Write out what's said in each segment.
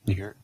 You hear it?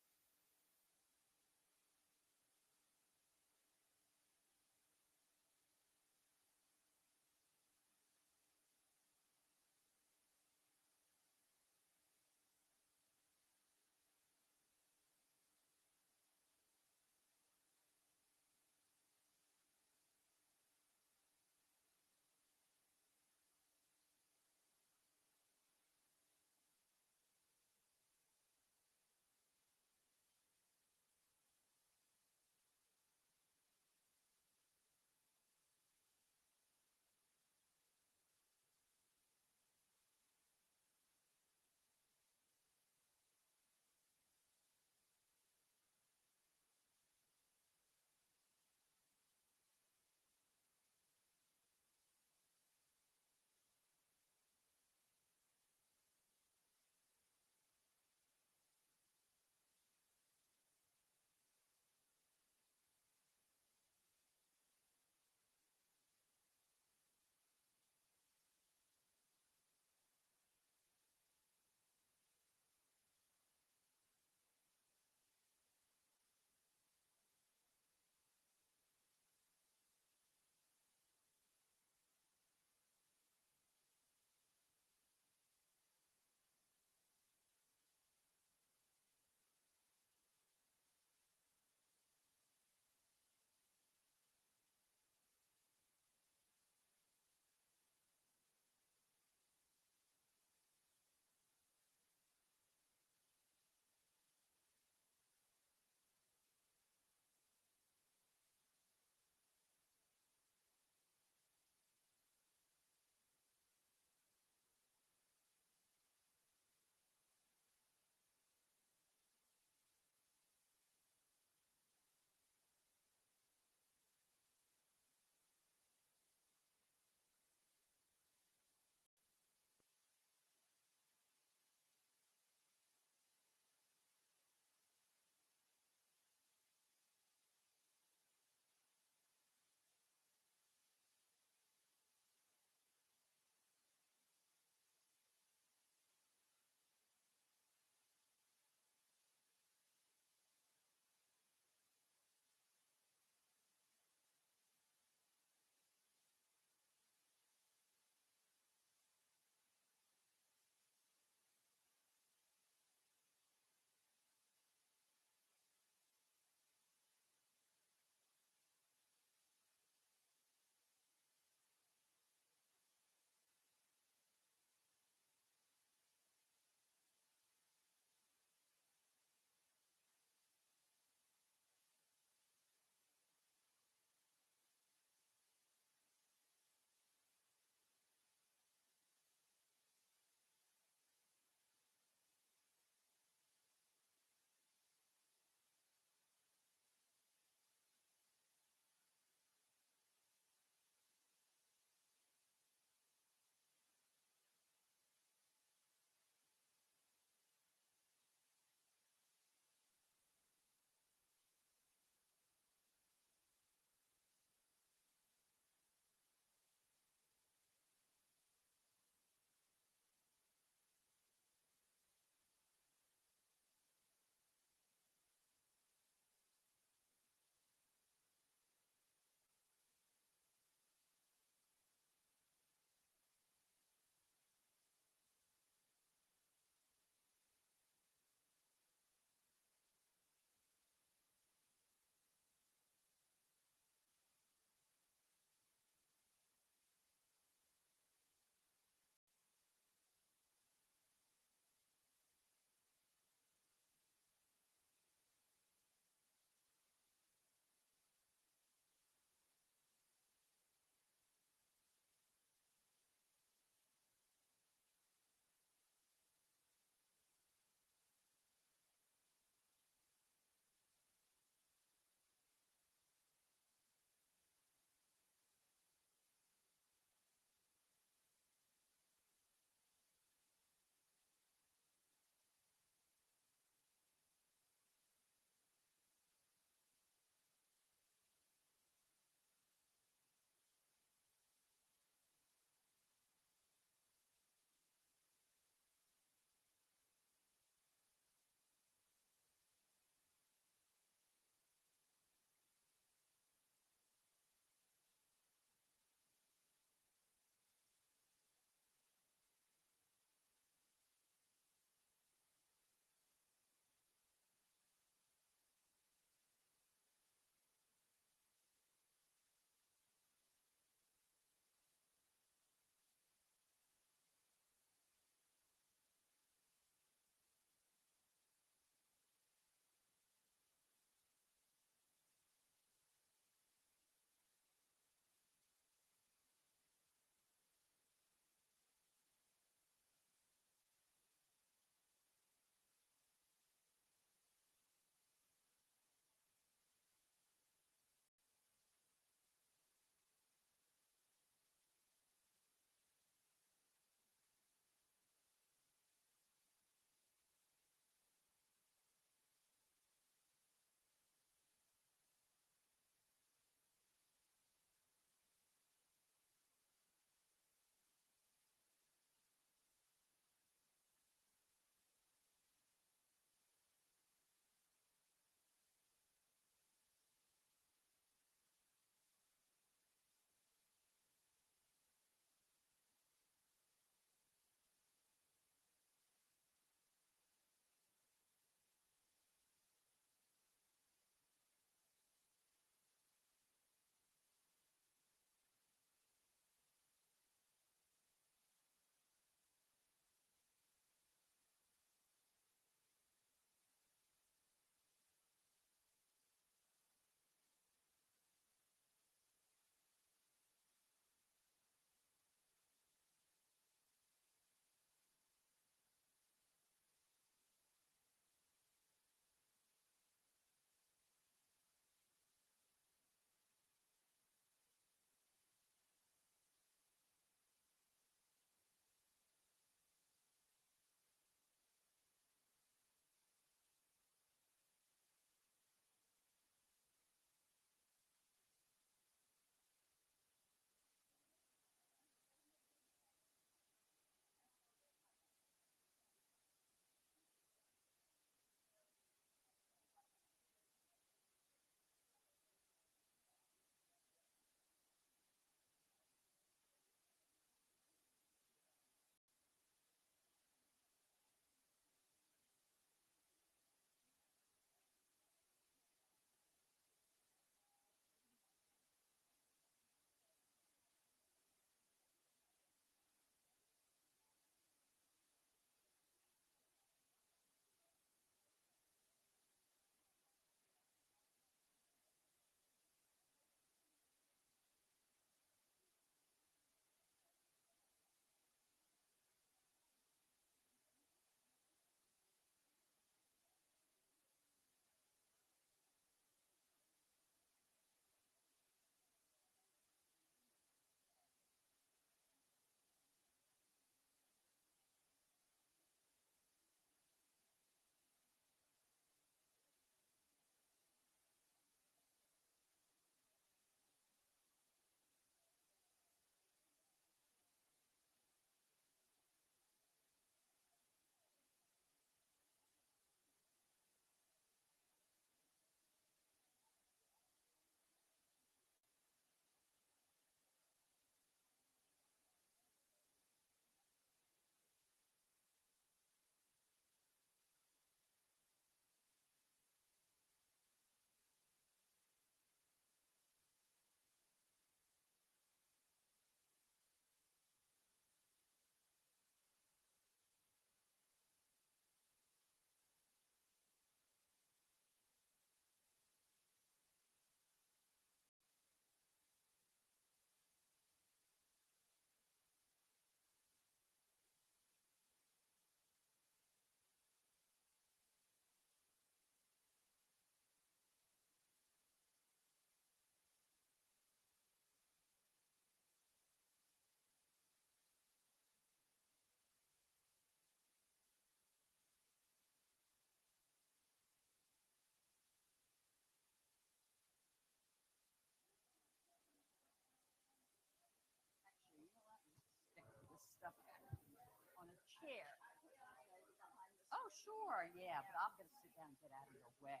Sure, yeah, but I'm going to sit down and get out of your way.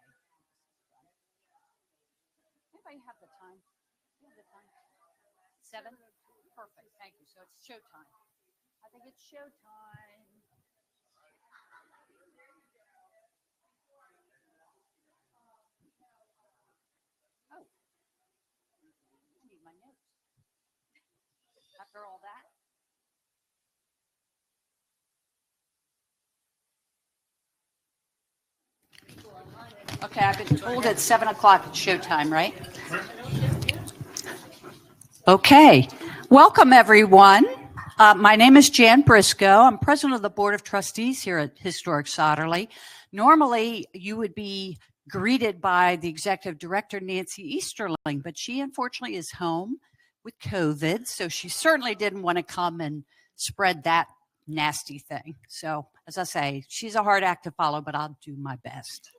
Anybody have the time? You have the time? 7? Perfect, thank you. So it's showtime. I think it's showtime. Oh, I need my notes. After all that? Okay, I've been told at 7 o'clock it's showtime, right? Okay, welcome everyone. My name is Jan Briscoe. I'm president of the Board of Trustees here at Historic Sotterley. Normally, you would be greeted by the executive director, Nancy Easterling, but she unfortunately is home with COVID, so she certainly didn't want to come and spread that nasty thing. So, as I say, she's a hard act to follow, but I'll do my best.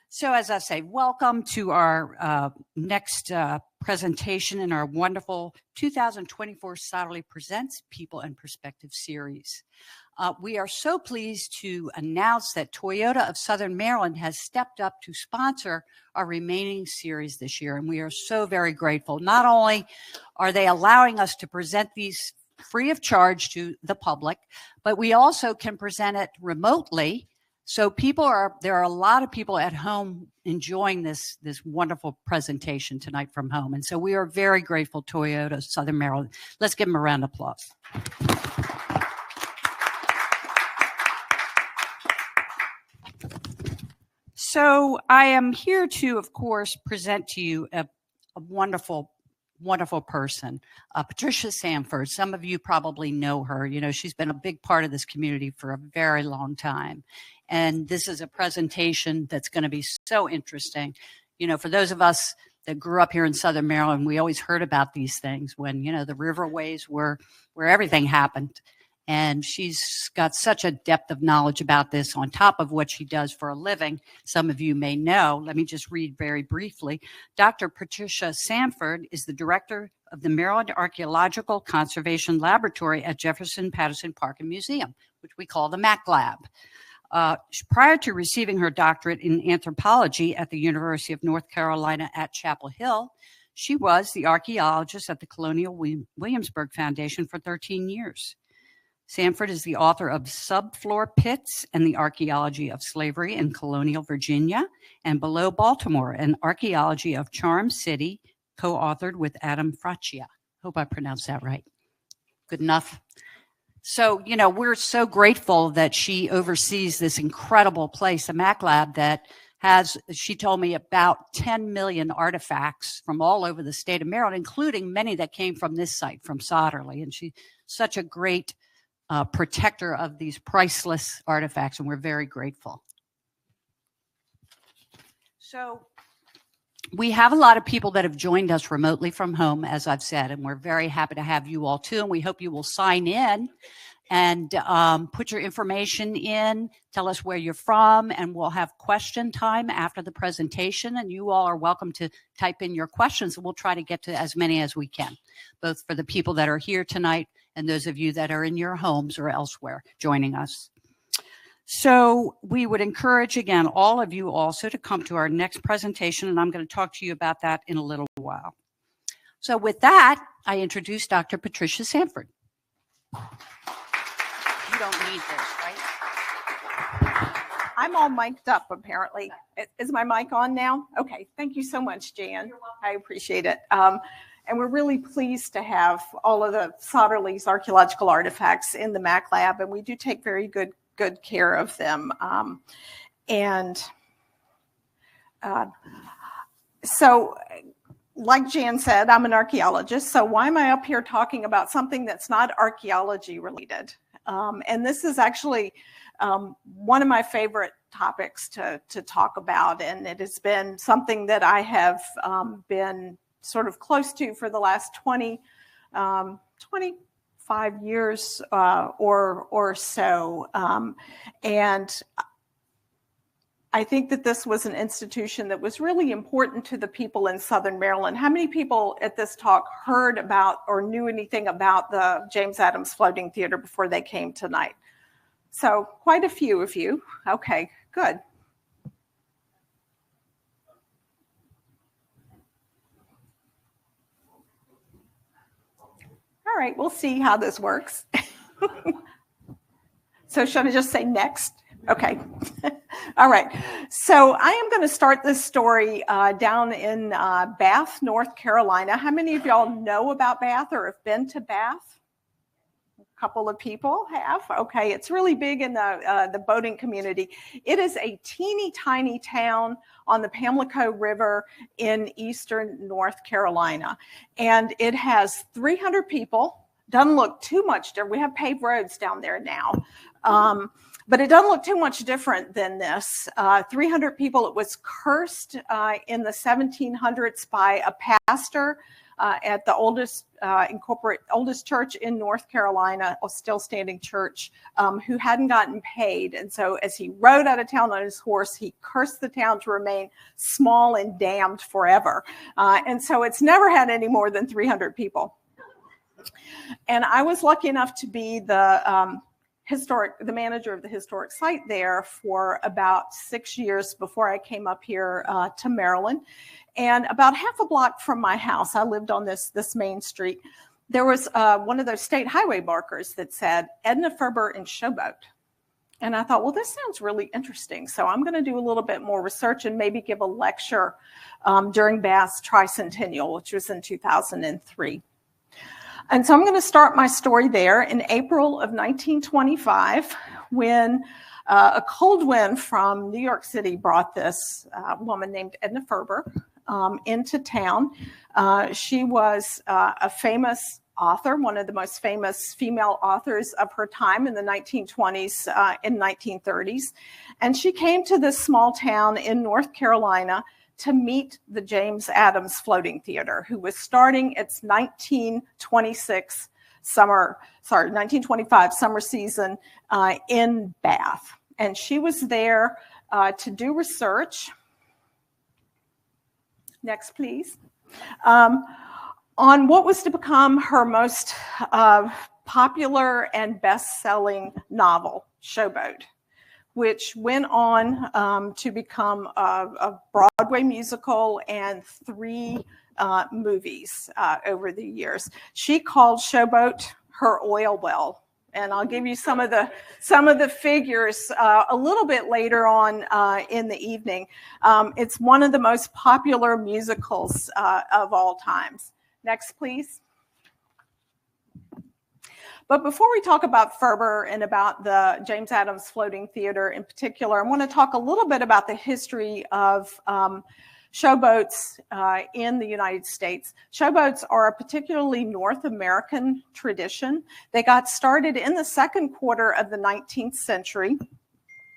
So as I say, welcome to our next presentation in our wonderful 2024 Sotterley Presents People and Perspective series. We are so pleased to announce that Toyota of Southern Maryland has stepped up to sponsor our remaining series this year, and we are so very grateful. Not only are they allowing us to present these free of charge to the public, but we also can present it remotely. So there are a lot of people at home enjoying this wonderful presentation tonight from home. And so we are very grateful, Toyota Southern Maryland. Let's give them a round of applause. So I am here to, of course, present to you a wonderful person, Patricia Samford. Some of you probably know her. You know, she's been a big part of this community for a very long time. And this is a presentation that's going to be so interesting. You know, for those of us that grew up here in Southern Maryland, we always heard about these things when, you know, the riverways were where everything happened. And she's got such a depth of knowledge about this on top of what she does for a living. Some of you may know. Let me just read very briefly. Dr. Patricia Samford is the director of the Maryland Archaeological Conservation Laboratory at Jefferson Patterson Park and Museum, which we call the MAC Lab. Prior to receiving her doctorate in anthropology at the University of North Carolina at Chapel Hill, she was the archaeologist at the Colonial Williamsburg Foundation for 13 years. Samford is the author of Subfloor Pits and the Archaeology of Slavery in Colonial Virginia and Below Baltimore, an Archaeology of Charm City, co-authored with Adam Fraccia. Hope I pronounced that right. Good enough. So, you know, we're so grateful that she oversees this incredible place, the MAC Lab, that has, she told me, about 10 million artifacts from all over the state of Maryland, including many that came from this site, from Sotterley. And she's such a great protector of these priceless artifacts, and we're very grateful. So we have a lot of people that have joined us remotely from home, as I've said, and we're very happy to have you all too, and we hope you will sign in and put your information in, tell us where you're from, and we'll have question time after the presentation, and you all are welcome to type in your questions, and we'll try to get to as many as we can, both for the people that are here tonight and those of you that are in your homes or elsewhere joining us. So we would encourage, again, all of you also to come to our next presentation, and I'm going to talk to you about that in a little while. So with that, I introduce Dr. Patricia Samford. You don't need this, right? I'm all mic'd up, apparently. Is my mic on now? Okay, thank you so much, Jan. I appreciate it. And we're really pleased to have all of the Sotterley's archaeological artifacts in the MAC Lab, and we do take very good care of them. So like Jan said, I'm an archaeologist, so why am I up here talking about something that's not archaeology related? And this is actually one of my favorite topics to talk about, and it has been something that I have been sort of close to for the last 25 years or so. And I think that this was an institution that was really important to the people in Southern Maryland. How many people at this talk heard about or knew anything about the James Adams Floating Theater before they came tonight? So quite a few of you. Okay, good. All right, we'll see how this works. So should I just say next? Okay. All right. So I am going to start this story down in Bath, North Carolina. How many of y'all know about Bath or have been to Bath? A couple of people have. Okay. It's really big in the boating community. It is a teeny tiny town on the Pamlico River in eastern North Carolina. And it has 300 people. Doesn't look too much different. We have paved roads down there now. But it doesn't look too much different than this. 300 people. It was cursed in the 1700s by a pastor at the oldest church in North Carolina, a still standing church, who hadn't gotten paid. And so as he rode out of town on his horse, he cursed the town to remain small and damned forever. And so it's never had any more than 300 people. And I was lucky enough to be the manager of the historic site there for about 6 years before I came up here to Maryland. And about half a block from my house, I lived on this main street, there was one of those state highway markers that said Edna Ferber and Showboat. And I thought, well, this sounds really interesting. So I'm going to do a little bit more research and maybe give a lecture during Bath's tricentennial, which was in 2003. And so I'm going to start my story there in April of 1925 when a cold wind from New York City brought this woman named Edna Ferber into town. She was a famous author, one of the most famous female authors of her time in the 1920s and 1930s. And she came to this small town in North Carolina to meet the James Adams Floating Theater, who was starting its 1925 summer season in Bath. And she was there to do research. Next, please. On what was to become her most popular and best-selling novel, Showboat, which went on to become a Broadway musical and 3 movies over the years. She called Showboat her oil well, and I'll give you some of the figures a little bit later on in the evening. It's one of the most popular musicals of all times. Next, please. But before we talk about Ferber and about the James Adams Floating Theater in particular, I want to talk a little bit about the history of showboats in the United States. Showboats are a particularly North American tradition. They got started in the second quarter of the 19th century.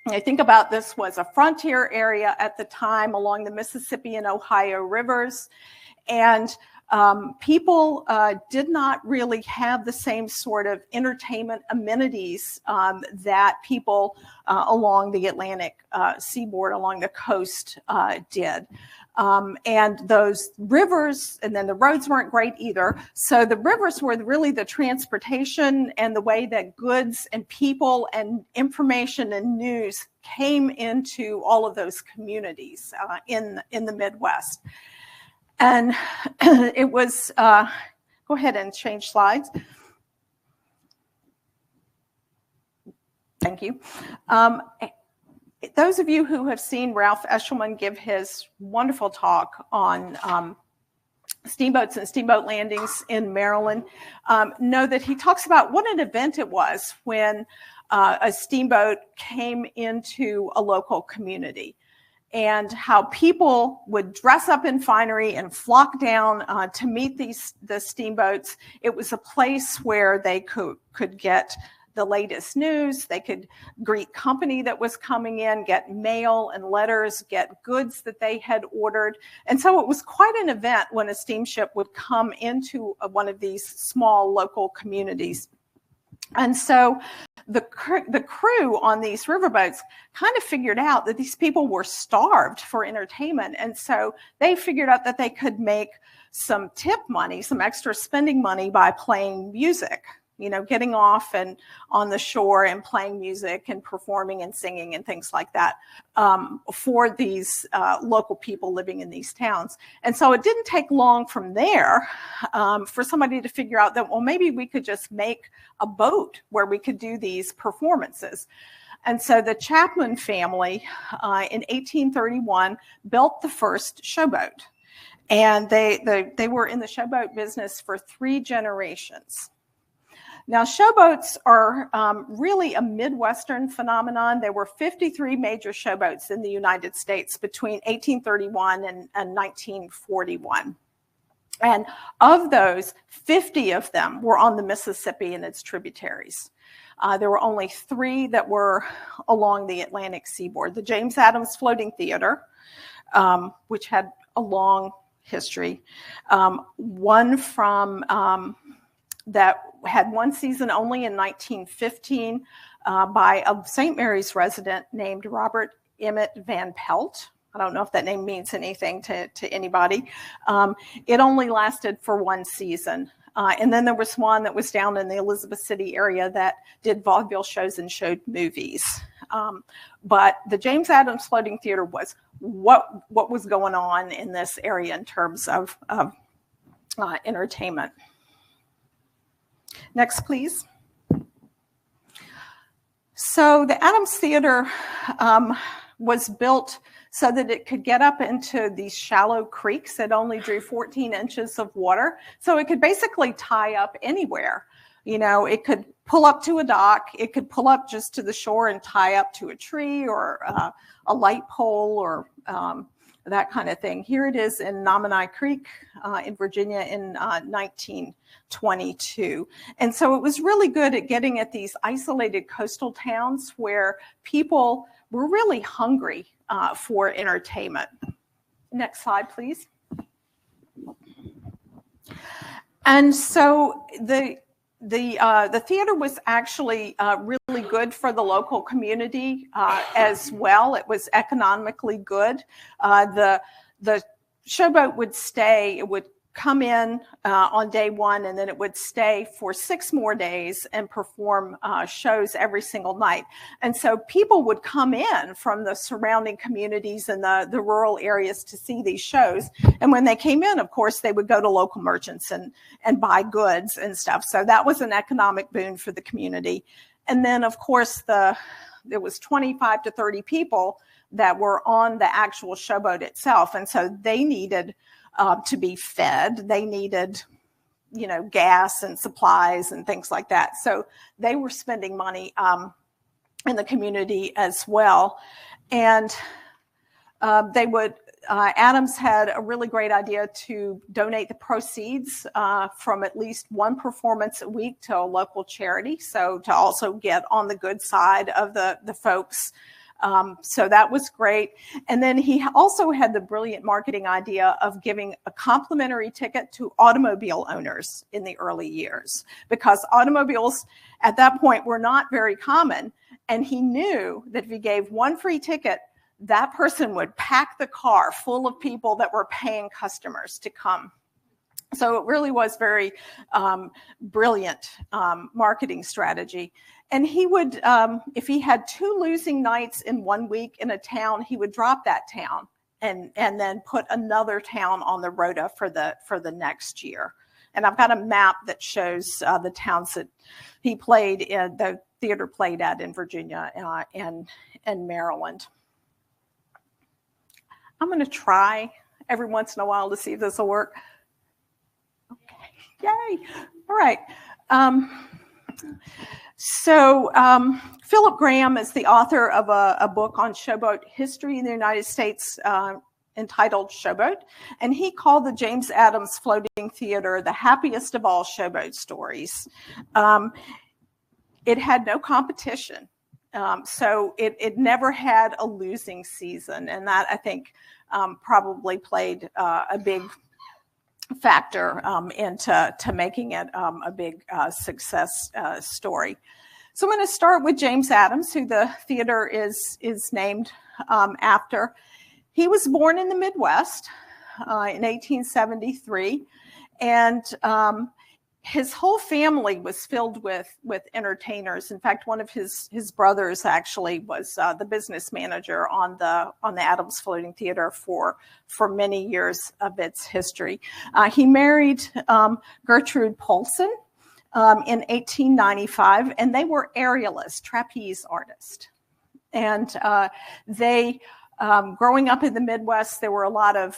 I think about this was a frontier area at the time along the Mississippi and Ohio rivers. And people did not really have the same sort of entertainment amenities that people along the Atlantic seaboard, along the coast did. And those rivers, and then the roads weren't great either. So the rivers were really the transportation and the way that goods and people and information and news came into all of those communities in the Midwest. And it was, go ahead and change slides. Thank you. Those of you who have seen Ralph Eshelman give his wonderful talk on steamboats and steamboat landings in Maryland know that he talks about what an event it was when a steamboat came into a local community, and how people would dress up in finery and flock down to meet the steamboats. It was a place where they could get the latest news. They could greet company that was coming in, get mail and letters, get goods that they had ordered. And so it was quite an event when a steamship would come into one of these small local communities. And so the crew on these riverboats kind of figured out that these people were starved for entertainment. And so they figured out that they could make some tip money, some extra spending money by playing music getting off and on the shore and playing music and performing and singing and things like that for these local people living in these towns. And so it didn't take long from there for somebody to figure out that, well, maybe we could just make a boat where we could do these performances. And so the Chapman family in 1831 built the first showboat. And they were in the showboat business for 3 generations. Now, showboats are really a Midwestern phenomenon. There were 53 major showboats in the United States between 1831 and 1941. And of those, 50 of them were on the Mississippi and its tributaries. There were only 3 that were along the Atlantic seaboard. The James Adams Floating Theater, which had a long history. One from that had one season only in 1915 by a St. Mary's resident named Robert Emmett Van Pelt. I don't know if that name means anything to anybody. It only lasted for 1 season. And then there was one that was down in the Elizabeth City area that did vaudeville shows and showed movies. But the James Adams Floating Theater was what was going on in this area in terms of entertainment. Next, please. So the Adams Theater was built so that it could get up into these shallow creeks that only drew 14 inches of water. So it could basically tie up anywhere. It could pull up to a dock. It could pull up just to the shore and tie up to a tree or a light pole or that kind of thing. Here it is in Nominee Creek in Virginia in 1922. And so it was really good at getting at these isolated coastal towns where people were really hungry for entertainment. Next slide, please. And so the theater was actually really good for the local community as well. It was economically good. The showboat would stay. It would come in on day 1, and then it would stay for 6 more days and perform shows every single night. And so people would come in from the surrounding communities and the rural areas to see these shows. And when they came in, of course, they would go to local merchants and buy goods and stuff. So that was an economic boon for the community. And then, of course, there was 25 to 30 people that were on the actual showboat itself. And so they needed to be fed. They needed, gas and supplies and things like that. So they were spending money in the community as well. And Adams had a really great idea to donate the proceeds from at least 1 performance a week to a local charity. So to also get on the good side of the folks. So that was great. And then he also had the brilliant marketing idea of giving a complimentary ticket to automobile owners in the early years, because automobiles at that point were not very common. And he knew that if he gave 1 free ticket, that person would pack the car full of people that were paying customers to come. So it really was very brilliant marketing strategy. And he would, if he had 2 losing nights in 1 week in a town, he would drop that town and then put another town on the rota for the next year. And I've got a map that shows the towns that he played in, the theater played at in Virginia and Maryland. I'm going to try every once in a while to see if this will work. Okay, yay! All right. So Philip Graham is the author of a book on showboat history in the United States entitled Showboat, and he called the James Adams Floating Theater the happiest of all showboat stories. It had no competition, so it never had a losing season, and that, I think, probably played a big factor into making it a big success story. So I'm going to start with James Adams, who the theater is named after. He was born in the Midwest in 1873, and his whole family was filled with entertainers. In fact, one of his brothers actually was the business manager on the Adams Floating Theater for many years of its history. He married Gertrude Poulsen in 1895, and they were aerialists, trapeze artists. And they, growing up in the Midwest, there were a lot of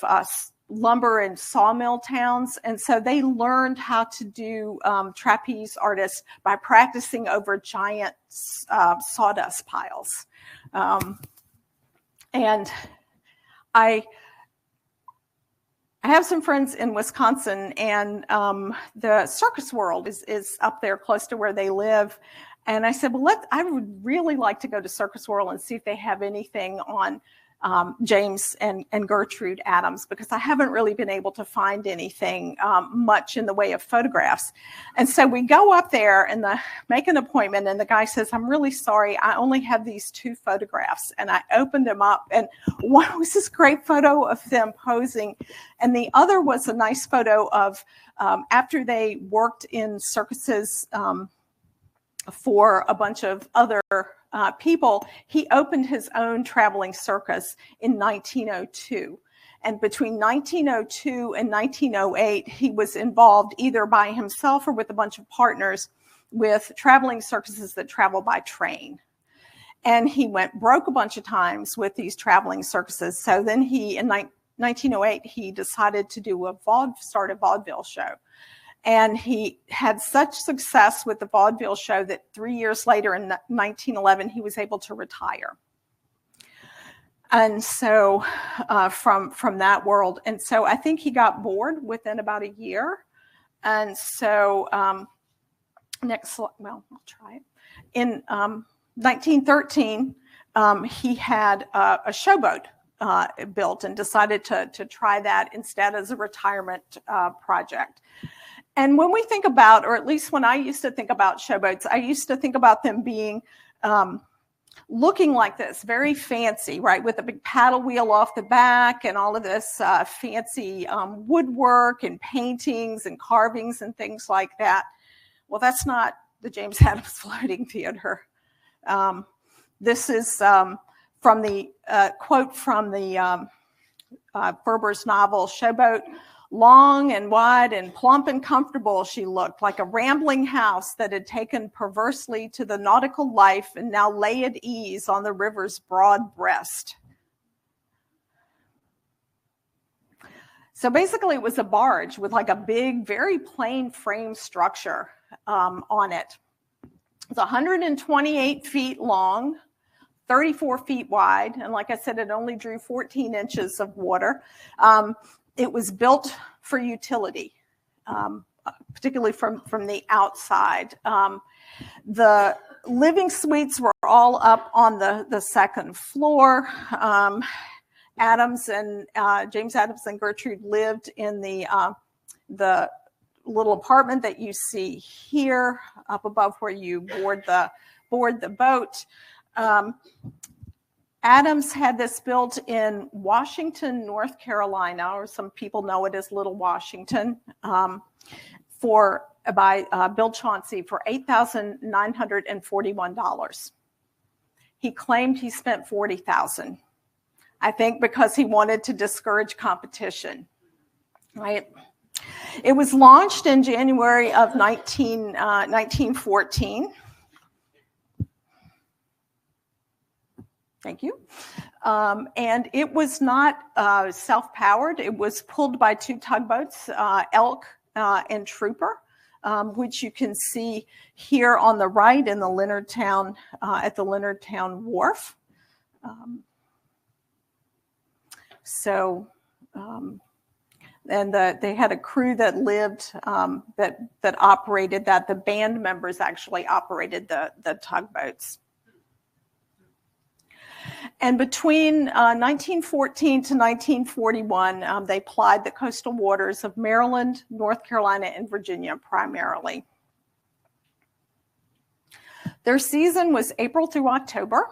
lumber and sawmill towns. And so they learned how to do trapeze artists by practicing over giant sawdust piles. And I have some friends in Wisconsin, and the circus world is up there close to where they live. And I said, well, I would really like to go to Circus World and see if they have anything on James and Gertrude Adams, because I haven't really been able to find anything much in the way of photographs. And so we go up there and make an appointment, and the guy says, I'm really sorry, I only have these 2 photographs. And I opened them up, and one was this great photo of them posing, and the other was a nice photo of after they worked in circuses for a bunch of other people, he opened his own traveling circus in 1902. And between 1902 and 1908, he was involved either by himself or with a bunch of partners with traveling circuses that travel by train. And he went broke a bunch of times with these traveling circuses. So then in 1908, he decided to start a vaudeville show. And he had such success with the vaudeville show that 3 years later, in 1911, he was able to retire. And so from that world. And so I think he got bored within about a year. And so next slide, well, I'll try it. In 1913, he had a showboat built and decided to try that instead as a retirement project. And when we think about, or at least when I used to think about showboats, I used to think about them being looking like this, very fancy, right? With a big paddle wheel off the back and all of this fancy woodwork and paintings and carvings and things like that. Well, that's not the James Adams Floating Theater. This is from the quote from the Ferber's novel, Showboat. Long and wide and plump and comfortable she looked, like a rambling house that had taken perversely to the nautical life and now lay at ease on the river's broad breast. So basically it was a barge with like a big, very plain frame structure on it. It's 128 feet long, 34 feet wide, and like I said, it only drew 14 inches of water. It was built for utility, particularly from the outside. The living suites were all up on the second floor. James Adams and Gertrude lived in the little apartment that you see here up above where you board the boat. Adams had this built in Washington, North Carolina, or some people know it as Little Washington, by Bill Chauncey for $8,941. He claimed he spent $40,000, I think because he wanted to discourage competition, right? It was launched in January of 1914. Thank you. And it was not self-powered. It was pulled by 2 tugboats, Elk and Trooper, which you can see here on the right in the Leonardtown, at the Leonardtown Wharf. And they had a crew that lived, that operated that. The band members actually operated the tugboats. And between 1914 to 1941, they plied the coastal waters of Maryland, North Carolina, and Virginia primarily. Their season was April through October.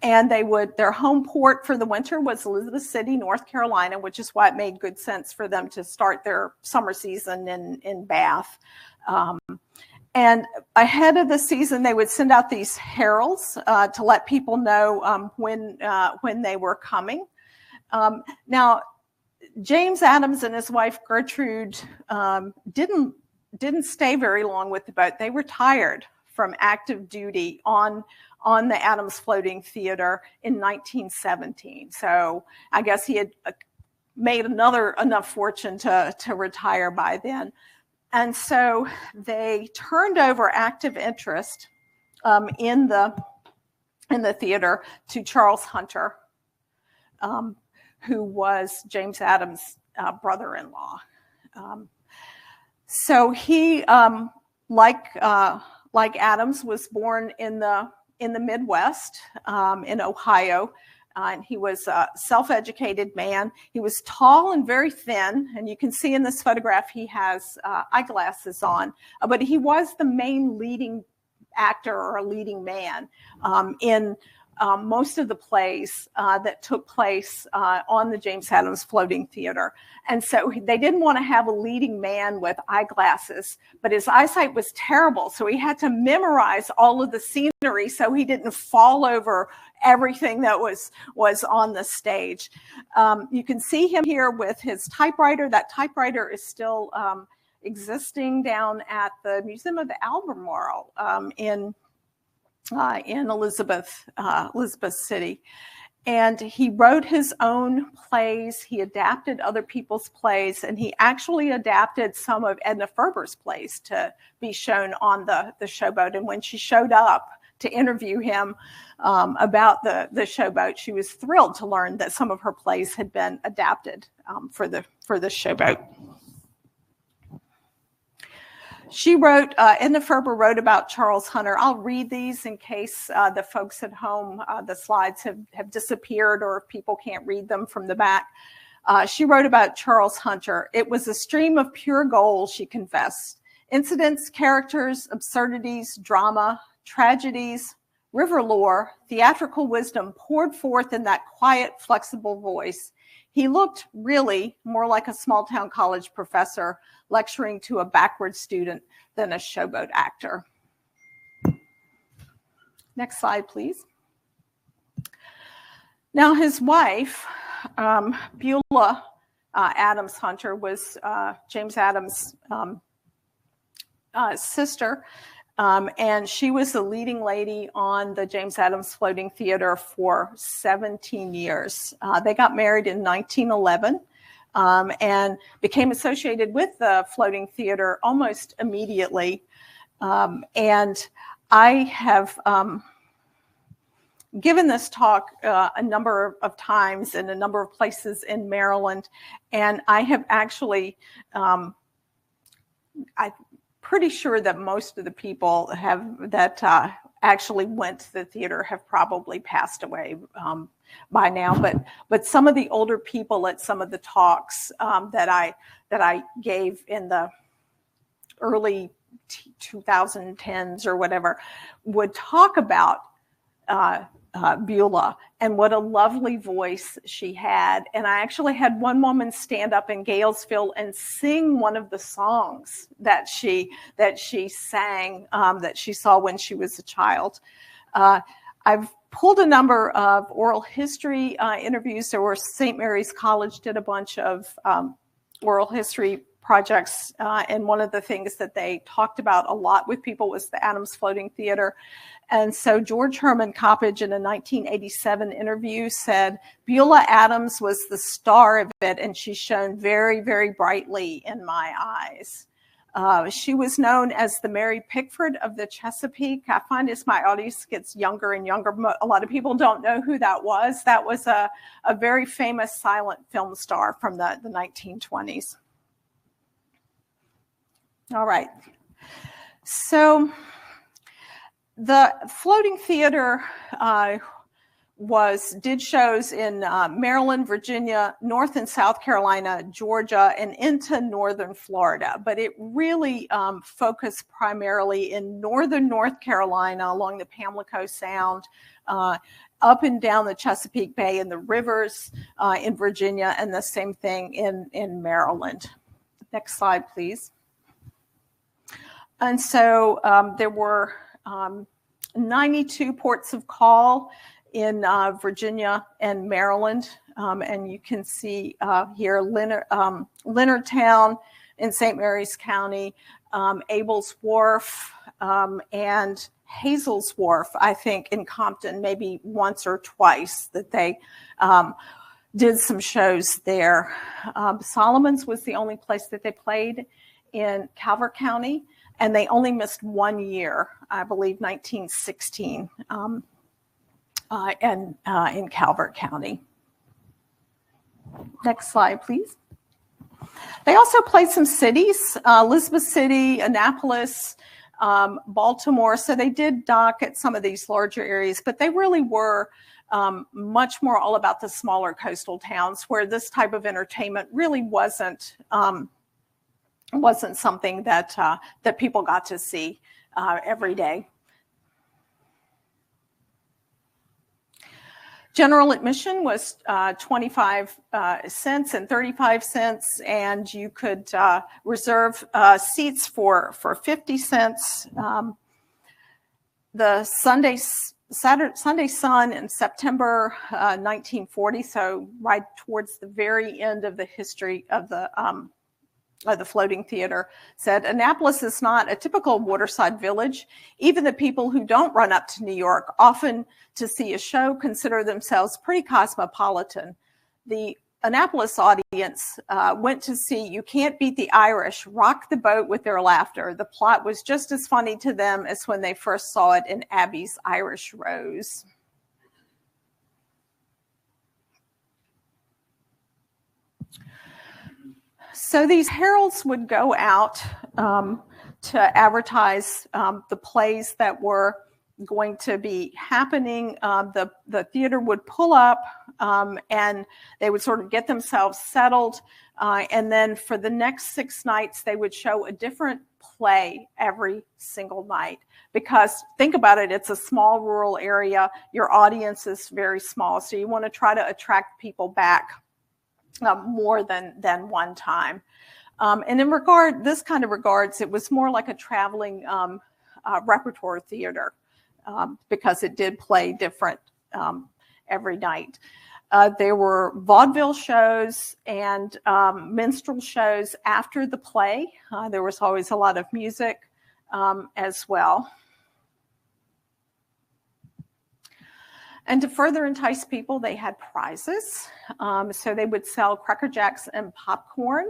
And their home port for the winter was Elizabeth City, North Carolina, which is why it made good sense for them to start their summer season in Bath. And ahead of the season, they would send out these heralds to let people know when they were coming. Now, James Adams and his wife Gertrude didn't stay very long with the boat. They retired from active duty on the Adams Floating Theater in 1917. So I guess he had made enough fortune to retire by then. And so they turned over active interest in the theater to Charles Hunter, who was James Adams' brother-in-law. So he, like Adams, was born in the Midwest, in Ohio. And he was a self-educated man. He was tall and very thin, and you can see in this photograph he has eyeglasses on. But he was the main leading actor or a leading man in most of the plays that took place on the James Adams Floating Theater. And so they didn't want to have a leading man with eyeglasses, but his eyesight was terrible. So he had to memorize all of the scenery so he didn't fall over everything that was on the stage. You can see him here with his typewriter. That typewriter is still existing down at the Museum of Albemarle in Elizabeth City. And he wrote his own plays. He adapted other people's plays, and he actually adapted some of Edna Ferber's plays to be shown on the showboat. And when she showed up to interview him about the showboat, she was thrilled to learn that some of her plays had been adapted for the showboat. She wrote, Edna Ferber wrote about Charles Hunter. I'll read these in case the folks at home, the slides have disappeared or if people can't read them from the back. She wrote about Charles Hunter. It was a stream of pure gold, she confessed. Incidents, characters, absurdities, drama, tragedies, river lore, theatrical wisdom poured forth in that quiet, flexible voice. He looked really more like a small-town college professor lecturing to a backward student than a showboat actor. Next slide, please. Now, his wife, Beulah Adams Hunter, was James Adams' sister, and she was the leading lady on the James Adams Floating Theater for 17 years. They got married in 1911 and became associated with the Floating Theater almost immediately. And I have given this talk a number of times in a number of places in Maryland, and I have actually, I'm pretty sure that most of the people that actually went to the theater have probably passed away by now. But some of the older people at some of the talks that I gave in the early 2010s or whatever would talk about Beulah and what a lovely voice she had. And I actually had one woman stand up in Galesville and sing one of the songs that she sang, that she saw when she was a child. I've pulled a number of oral history interviews. There were St. Mary's College did a bunch of oral history projects, and one of the things that they talked about a lot with people was the Adams Floating Theater. And so George Herman Coppage in a 1987 interview said, Beulah Adams was the star of it, and she shone very, very brightly in my eyes. She was known as the Mary Pickford of the Chesapeake. I find as my audience gets younger and younger, a lot of people don't know who that was. That was a very famous silent film star from the 1920s. All right. So the Floating Theater did shows in Maryland, Virginia, North and South Carolina, Georgia, and into northern Florida. But it really focused primarily in northern North Carolina along the Pamlico Sound, up and down the Chesapeake Bay and the rivers in Virginia, and the same thing in Maryland. Next slide, please. And so there were 92 ports of call in Virginia and Maryland. And you can see here Leonardtown in St. Mary's County, Abel's Wharf, and Hazel's Wharf, I think, in Compton, maybe once or twice that they did some shows there. Solomon's was the only place that they played in Calvert County, and they only missed 1 year, I believe 1916, and in Calvert County. Next slide, please. They also played some cities, Elizabeth City, Annapolis, Baltimore. So they did dock at some of these larger areas, but they really were much more all about the smaller coastal towns where this type of entertainment really wasn't something that that people got to see every day. General admission was 25 cents and 35 cents, and you could reserve seats for 50 cents. The Sunday Sun in September 1940, so right towards the very end of the history of the floating theater, said Annapolis is not a typical waterside village. Even the people who don't run up to New York often to see a show consider themselves pretty cosmopolitan. The Annapolis audience went to see You Can't Beat the Irish rock the boat with their laughter. The plot was just as funny to them as when they first saw it in Abby's Irish Rose. So these heralds would go out to advertise the plays that were going to be happening. The theater would pull up and they would sort of get themselves settled. And then for the next 6 nights, they would show a different play every single night. Because think about it, it's a small rural area. Your audience is very small. So you want to try to attract people back more than one time. And in this kind of regards, it was more like a traveling repertoire theater because it did play different every night. There were vaudeville shows and minstrel shows after the play. There was always a lot of music as well. And to further entice people, they had prizes. So they would sell Cracker Jacks and popcorn,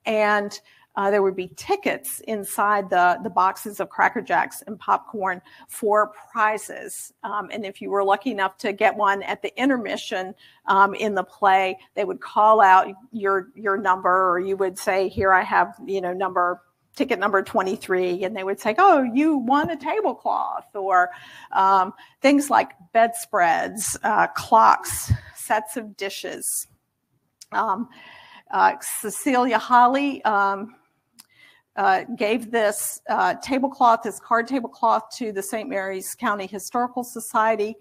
and there would be tickets inside the boxes of Cracker Jacks and popcorn for prizes. And if you were lucky enough to get one at the intermission in the play, they would call out your number, or you would say, here I have, ticket number 23, and they would say, oh, you won a tablecloth, or things like bedspreads, clocks, sets of dishes. Cecilia Holly gave this tablecloth, this card tablecloth, to the St. Mary's County Historical Society.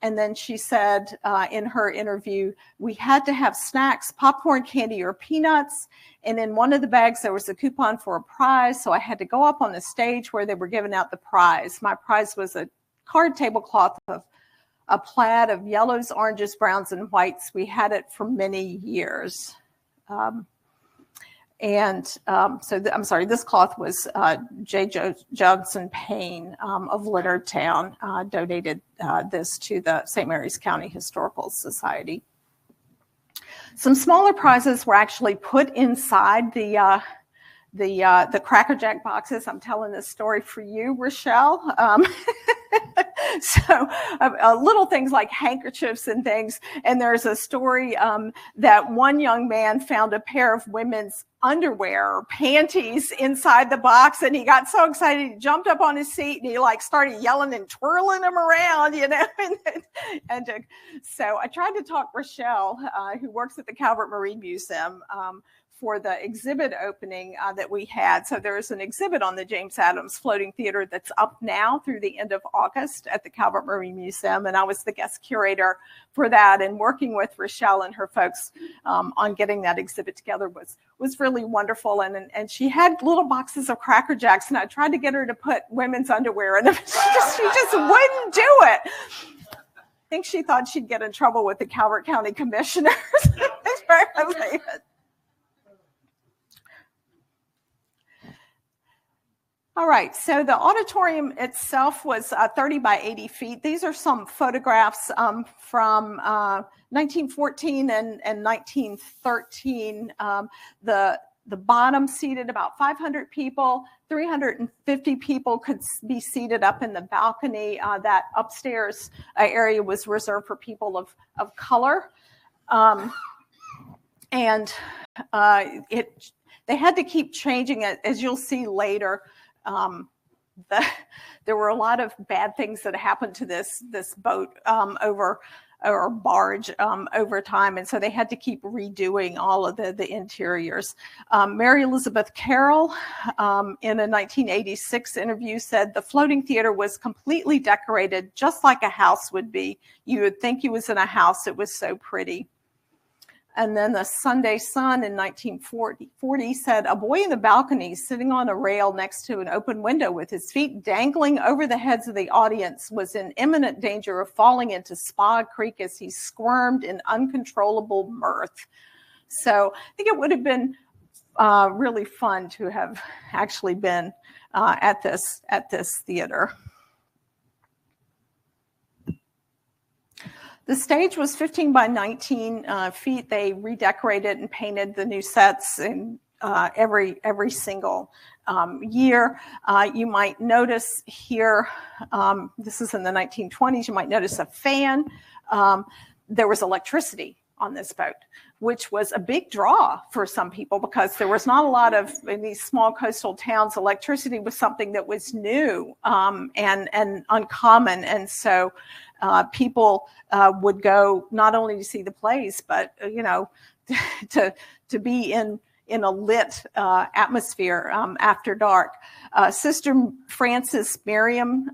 And then she said in her interview, we had to have snacks, popcorn, candy, or peanuts. And in one of the bags, there was a coupon for a prize. So I had to go up on the stage where they were giving out the prize. My prize was a card tablecloth of a plaid of yellows, oranges, browns, and whites. We had it for many years. This cloth was J. Johnson Payne of Leonardtown donated this to the St. Mary's County Historical Society. Some smaller prizes were actually put inside the Cracker Jack boxes. I'm telling this story for you, Rochelle. So little things like handkerchiefs and things. And there's a story that one young man found a pair of women's underwear or panties inside the box, and he got so excited he jumped up on his seat and he started yelling and twirling them around, So I tried to talk Rochelle, who works at the Calvert Marine Museum, for the exhibit opening that we had. So there's an exhibit on the James Adams Floating Theater that's up now through the end of August at the Calvert Marine Museum. And I was the guest curator for that, and working with Rochelle and her folks on getting that exhibit together was really wonderful. And she had little boxes of Cracker Jacks, and I tried to get her to put women's underwear in them. She just wouldn't do it. I think she thought she'd get in trouble with the Calvert County Commissioners. All right, so the auditorium itself was 30 by 80 feet. These are some photographs from 1914 and 1913. The bottom seated about 500 people, 350 people could be seated up in the balcony. That upstairs area was reserved for people of color. They had to keep changing it, as you'll see later. There were a lot of bad things that happened to this boat or barge over time, and so they had to keep redoing all of the interiors. Mary Elizabeth Carroll, in a 1986 interview, said the floating theater was completely decorated just like a house would be. You would think you was in a house, it was so pretty. And then the Sunday Sun in 1940 said, a boy in the balcony sitting on a rail next to an open window with his feet dangling over the heads of the audience was in imminent danger of falling into Spa Creek as he squirmed in uncontrollable mirth. So I think it would have been really fun to have actually been at this theater. The stage was 15 by 19 feet. They redecorated and painted the new sets in every single year. You might notice here, this is in the 1920s, you might notice a fan. There was electricity on this boat, which was a big draw for some people because there was not a lot of, in these small coastal towns, electricity was something that was new and uncommon. And so people would go not only to see the plays, but, to be in a lit atmosphere after dark. Sister Frances Merriam,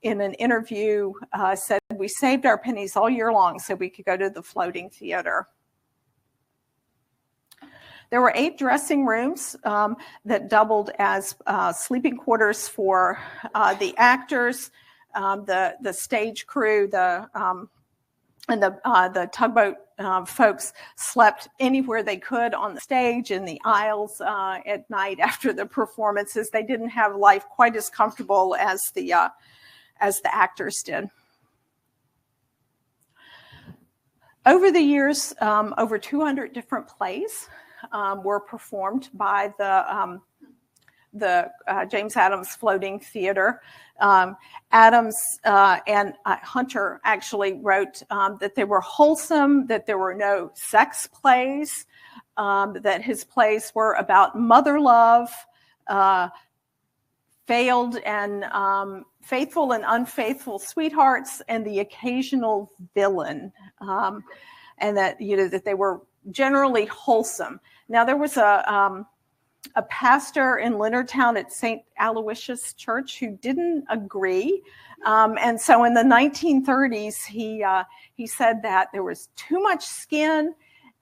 in an interview, said, we saved our pennies all year long so we could go to the floating theater. There were 8 dressing rooms that doubled as sleeping quarters for the actors, the stage crew, and the tugboat folks slept anywhere they could on the stage, in the aisles at night after the performances. They didn't have life quite as comfortable as the actors did. Over the years, over 200 different plays were performed by the James Adams Floating Theater. Adams and Hunter actually wrote that they were wholesome, that there were no sex plays, that his plays were about mother love, failed and faithful and unfaithful sweethearts, and the occasional villain, and that that they were generally wholesome. Now there was a pastor in Leonardtown at St. Aloysius Church who didn't agree. And so in the 1930s, he said that there was too much skin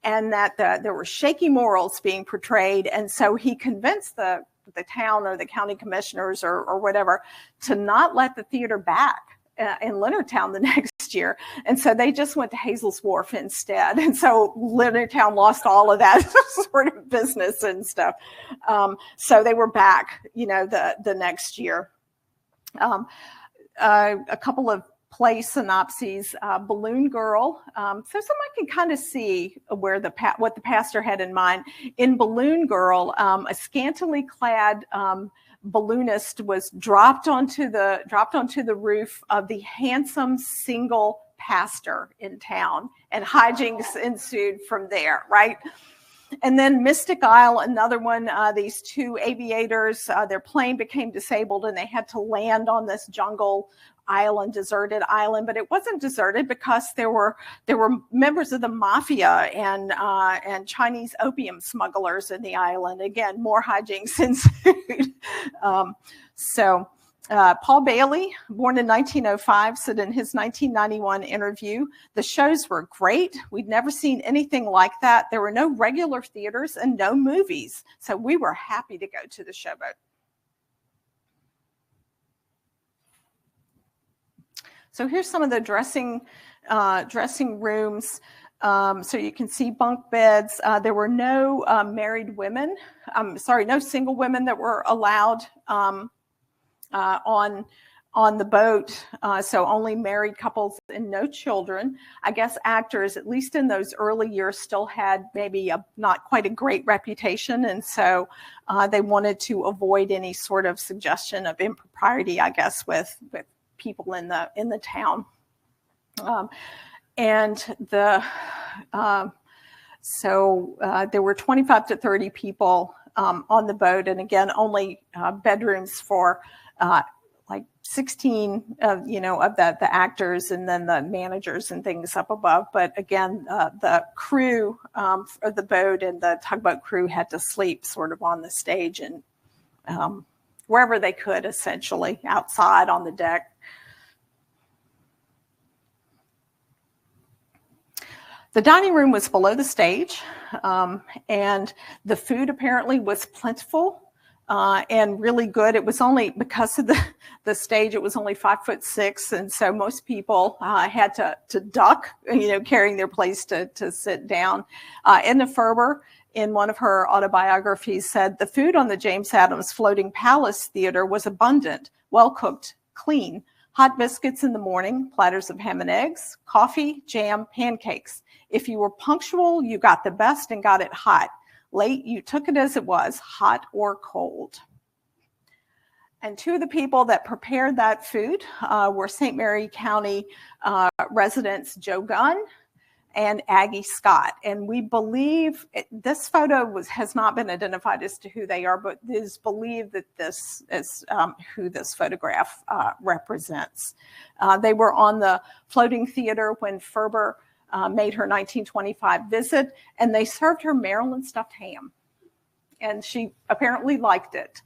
and that there were shaky morals being portrayed. And so he convinced the town or the county commissioners or whatever to not let the theater back in Leonardtown the next year. And so they just went to Hazel's Wharf instead. And so Leonardtown lost all of that sort of business and stuff. So they were back, the next year. A couple of play synopses, Balloon Girl. So someone can kind of see where what the pastor had in mind. In Balloon Girl, a scantily clad balloonist was dropped onto the roof of the handsome single pastor in town, and hijinks ensued from there, right? And then Mystic Isle, another one, these 2 aviators, their plane became disabled and they had to land on this jungle island, deserted island, but it wasn't deserted because there were members of the mafia and Chinese opium smugglers in the island. Again, more hijinks ensued. Paul Bailey, born in 1905, said in his 1991 interview, "The shows were great. We'd never seen anything like that. There were no regular theaters and no movies. So we were happy to go to the Showboat." So here's some of the dressing rooms. So you can see bunk beds. There were no married women. No single women that were allowed on the boat, so only married couples and no children. I guess actors, at least in those early years, still had maybe not quite a great reputation, and so they wanted to avoid any sort of suggestion of impropriety, I guess, with people in the town. There were 25 to 30 people on the boat, and again, only bedrooms for like 16 of the actors and then the managers and things up above. But again, the crew of the boat and the tugboat crew had to sleep sort of on the stage and wherever they could, essentially, outside on the deck. The dining room was below the stage, and the food apparently was plentiful and really good. It was only because of the stage, it was only 5'6", and so most people had to duck, carrying their place to sit down. Edna Ferber, in one of her autobiographies, said the food on the James Adams Floating Palace Theater was abundant, well-cooked, clean. Hot biscuits in the morning, platters of ham and eggs, coffee, jam, pancakes. If you were punctual, you got the best and got it hot. Late, you took it as it was, hot or cold. And two of the people that prepared that food were St. Mary County residents Joe Gunn and Aggie Scott. And we believe this photo has not been identified as to who they are, but it is believed that this is who this photograph represents. They were on the floating theater when Ferber made her 1925 visit, and they served her Maryland stuffed ham, and she apparently liked it.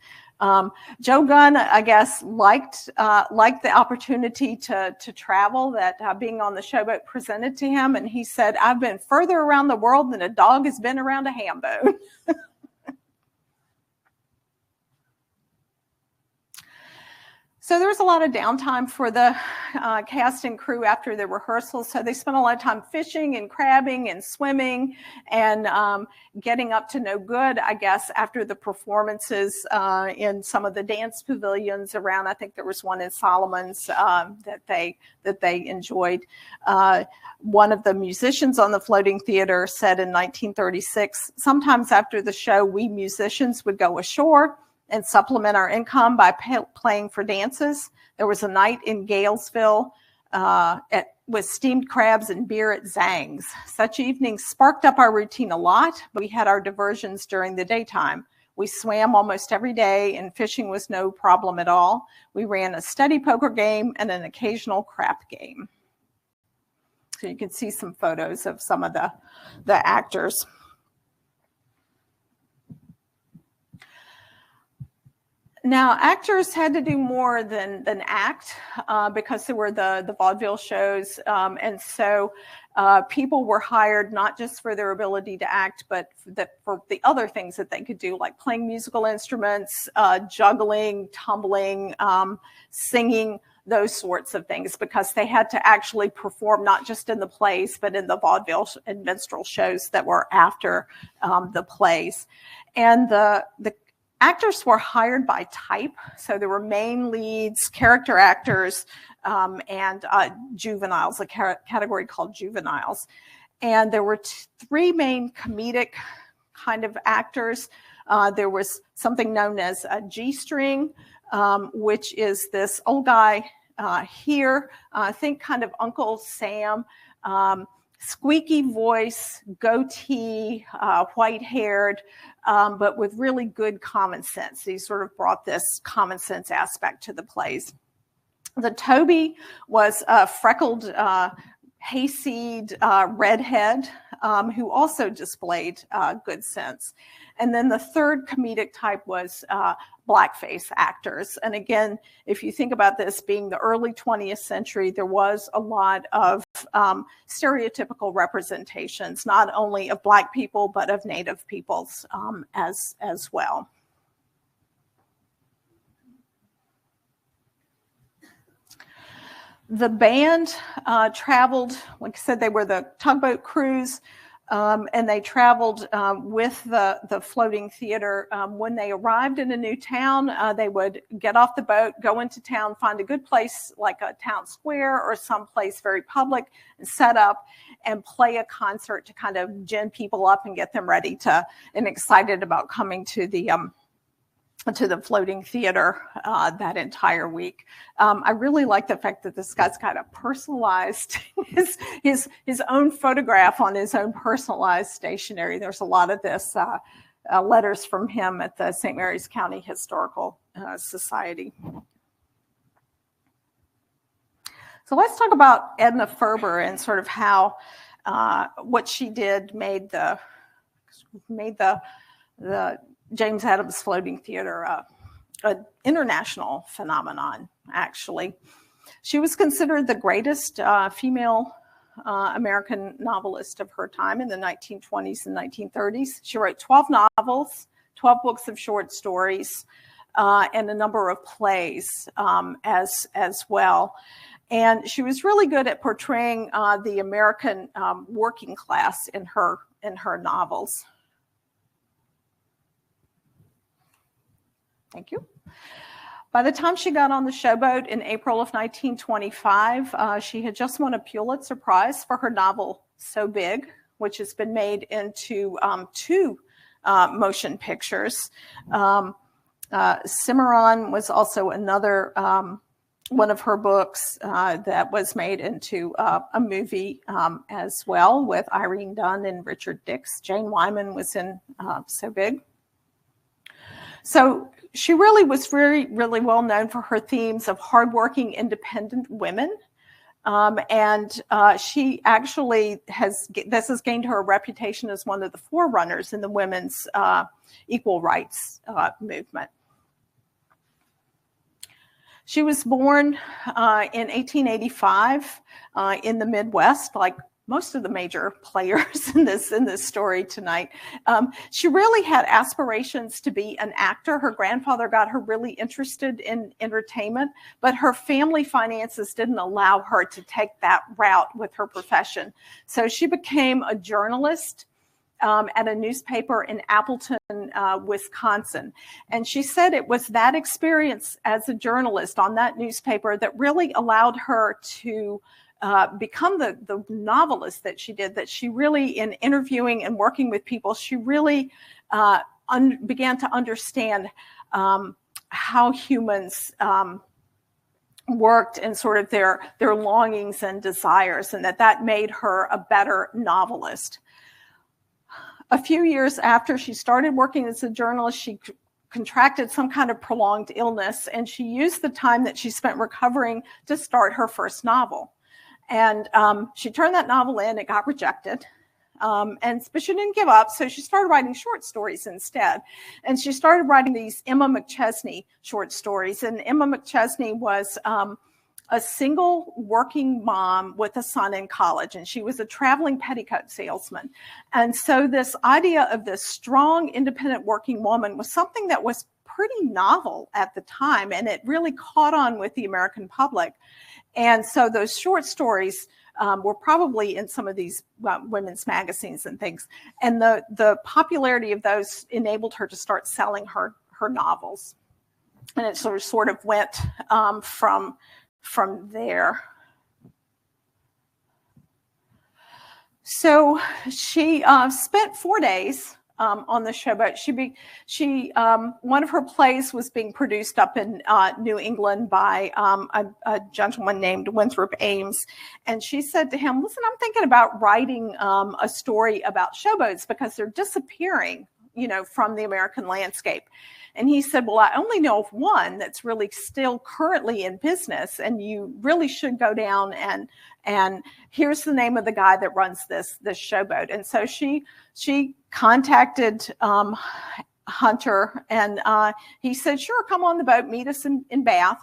Joe Gunn, I guess, liked the opportunity to travel that being on the Showboat presented to him, and he said, "I've been further around the world than a dog has been around a ham bone." So there was a lot of downtime for the cast and crew after the rehearsals. So they spent a lot of time fishing and crabbing and swimming and getting up to no good, I guess, after the performances in some of the dance pavilions around. I think there was one in Solomon's that they enjoyed. One of the musicians on the floating theater said in 1936, "Sometimes after the show, we musicians would go ashore and supplement our income by playing for dances. There was a night in Galesville with steamed crabs and beer at Zhang's. Such evenings sparked up our routine a lot, but we had our diversions during the daytime. We swam almost every day, and fishing was no problem at all. We ran a steady poker game and an occasional crap game." So you can see some photos of some of the actors. Now, actors had to do more than act because there were the vaudeville shows. And so people were hired not just for their ability to act, but for the other things that they could do, like playing musical instruments, juggling, tumbling, singing, those sorts of things, because they had to actually perform not just in the plays, but in the vaudeville and minstrel shows that were after the plays. And the actors were hired by type, so there were main leads, character actors, and juveniles, a category called juveniles. And there were three main comedic kind of actors. There was something known as a G-string, which is this old guy here, I think kind of Uncle Sam, squeaky voice, goatee, white-haired, but with really good common sense. He sort of brought this common sense aspect to the plays. The Toby was a freckled hayseed redhead who also displayed good sense. And then the third comedic type was blackface actors. And again, if you think about this being the early 20th century, there was a lot of stereotypical representations, not only of Black people, but of Native peoples as well. The band traveled, like I said, they were the tugboat crews, and they traveled with the floating theater. When they arrived in a new town, they would get off the boat, go into town, find a good place like a town square or someplace very public, and set up and play a concert to kind of gin people up and get them ready to and excited about coming to the floating theater that entire week. I really like the fact that this guy's kind of personalized his own photograph on his own personalized stationery. There's a lot of this letters from him at the St. Mary's County Historical Society. So let's talk about Edna Ferber and sort of how what she did made the James Adams Floating Theater an international phenomenon, actually. She was considered the greatest female American novelist of her time in the 1920s and 1930s. She wrote 12 novels, 12 books of short stories, and a number of plays as well. And she was really good at portraying the American working class in her novels. Thank you. By the time she got on the showboat in April of 1925, she had just won a Pulitzer Prize for her novel So Big, which has been made into two motion pictures. Cimarron was also another one of her books that was made into a movie as well with Irene Dunne and Richard Dix. Jane Wyman was in So Big. So she really was really well known for her themes of hardworking, independent women. And she actually this has gained her a reputation as one of the forerunners in the women's equal rights movement. She was born in 1885 in the Midwest, like most of the major players in this story tonight. She really had aspirations to be an actor. Her grandfather got her really interested in entertainment, but her family finances didn't allow her to take that route with her profession. So she became a journalist at a newspaper in Appleton, Wisconsin. And she said it was that experience as a journalist on that newspaper that really allowed her to become the novelist that she did, that she really, in interviewing and working with people, she really began to understand how humans worked and sort of their longings and desires, and that made her a better novelist. A few years after she started working as a journalist, she contracted some kind of prolonged illness, and she used the time that she spent recovering to start her first novel. And she turned that novel in, it got rejected, but she didn't give up, so she started writing short stories instead. And she started writing these Emma McChesney short stories, and Emma McChesney was a single working mom with a son in college, and she was a traveling petticoat salesman. And so this idea of this strong, independent working woman was something that was pretty novel at the time, and it really caught on with the American public. And so those short stories were probably in some of these women's magazines and things. And the popularity of those enabled her to start selling her novels. And it sort of went from there. So she spent 4 days on the showboat. One of her plays was being produced up in New England by a gentleman named Winthrop Ames. And she said to him, listen, I'm thinking about writing a story about showboats because they're disappearing from the American landscape. And he said, well, I only know of one that's really still currently in business, and you really should go down and here's the name of the guy that runs this showboat. And so she contacted Hunter, and he said, sure, come on the boat, meet us in Bath.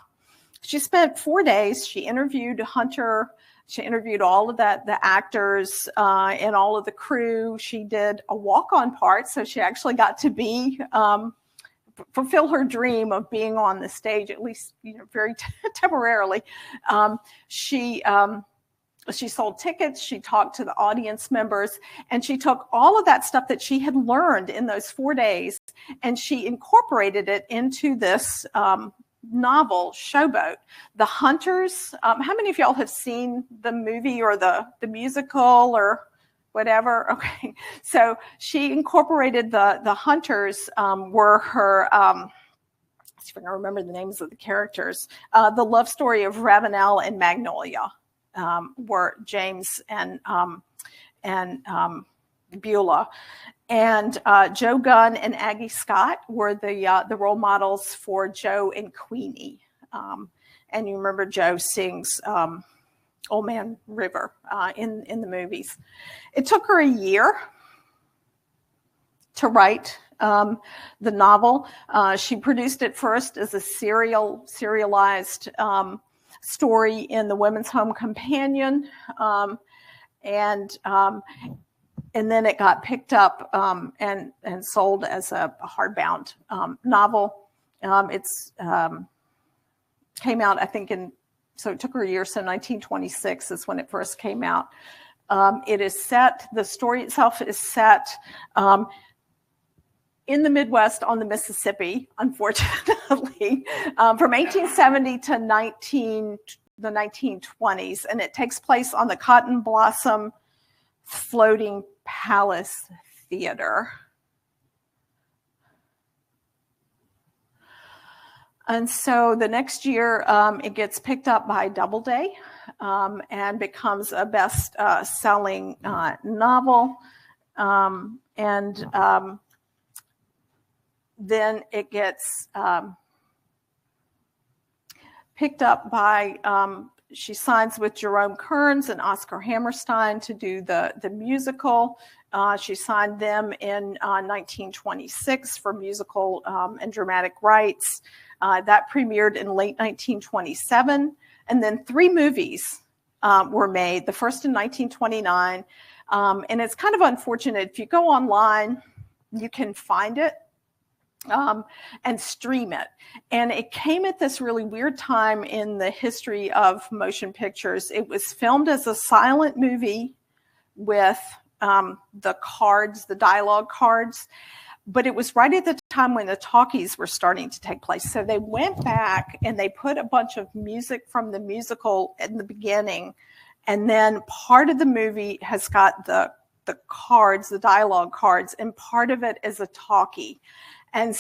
She spent 4 days. She interviewed Hunter. She interviewed all of the actors and all of the crew. She did a walk-on part, so she actually got to fulfill her dream of being on the stage, at least very temporarily. She sold tickets. She talked to the audience members, and she took all of that stuff that she had learned in those 4 days, and she incorporated it into this novel, Showboat. The Hunters. How many of y'all have seen the movie or the musical or whatever? Okay, so she incorporated the Hunters were her. Let's see if I can remember the names of the characters. The love story of Ravenel and Magnolia were James and Beulah. And Joe Gunn and Aggie Scott were the role models for Joe and Queenie. And you remember Joe sings Old Man River in the movies. It took her a year to write the novel. She produced it first as a serialized story in the Women's Home Companion. And then it got picked up and sold as a hardbound novel. It's came out, I think, so it took her a year, so 1926 is when it first came out. The story itself is set in the Midwest on the Mississippi, unfortunately, from 1870 to the 1920s. And it takes place on the Cotton Blossom Floating Palace Theater. And so the next year, it gets picked up by Doubleday and becomes a best-selling novel. Then it gets picked up by, she signs with Jerome Kearns and Oscar Hammerstein to do the musical. She signed them in 1926 for musical and dramatic rights. That premiered in late 1927. And then 3 movies were made, the first in 1929. And it's kind of unfortunate. If you go online, you can find it and stream it. And it came at this really weird time in the history of motion pictures. It was filmed as a silent movie with the cards, the dialogue cards, but it was right at the time when the talkies were starting to take place. So they went back and they put a bunch of music from the musical in the beginning, and then part of the movie has got the cards, the dialogue cards, and part of it is a talkie. And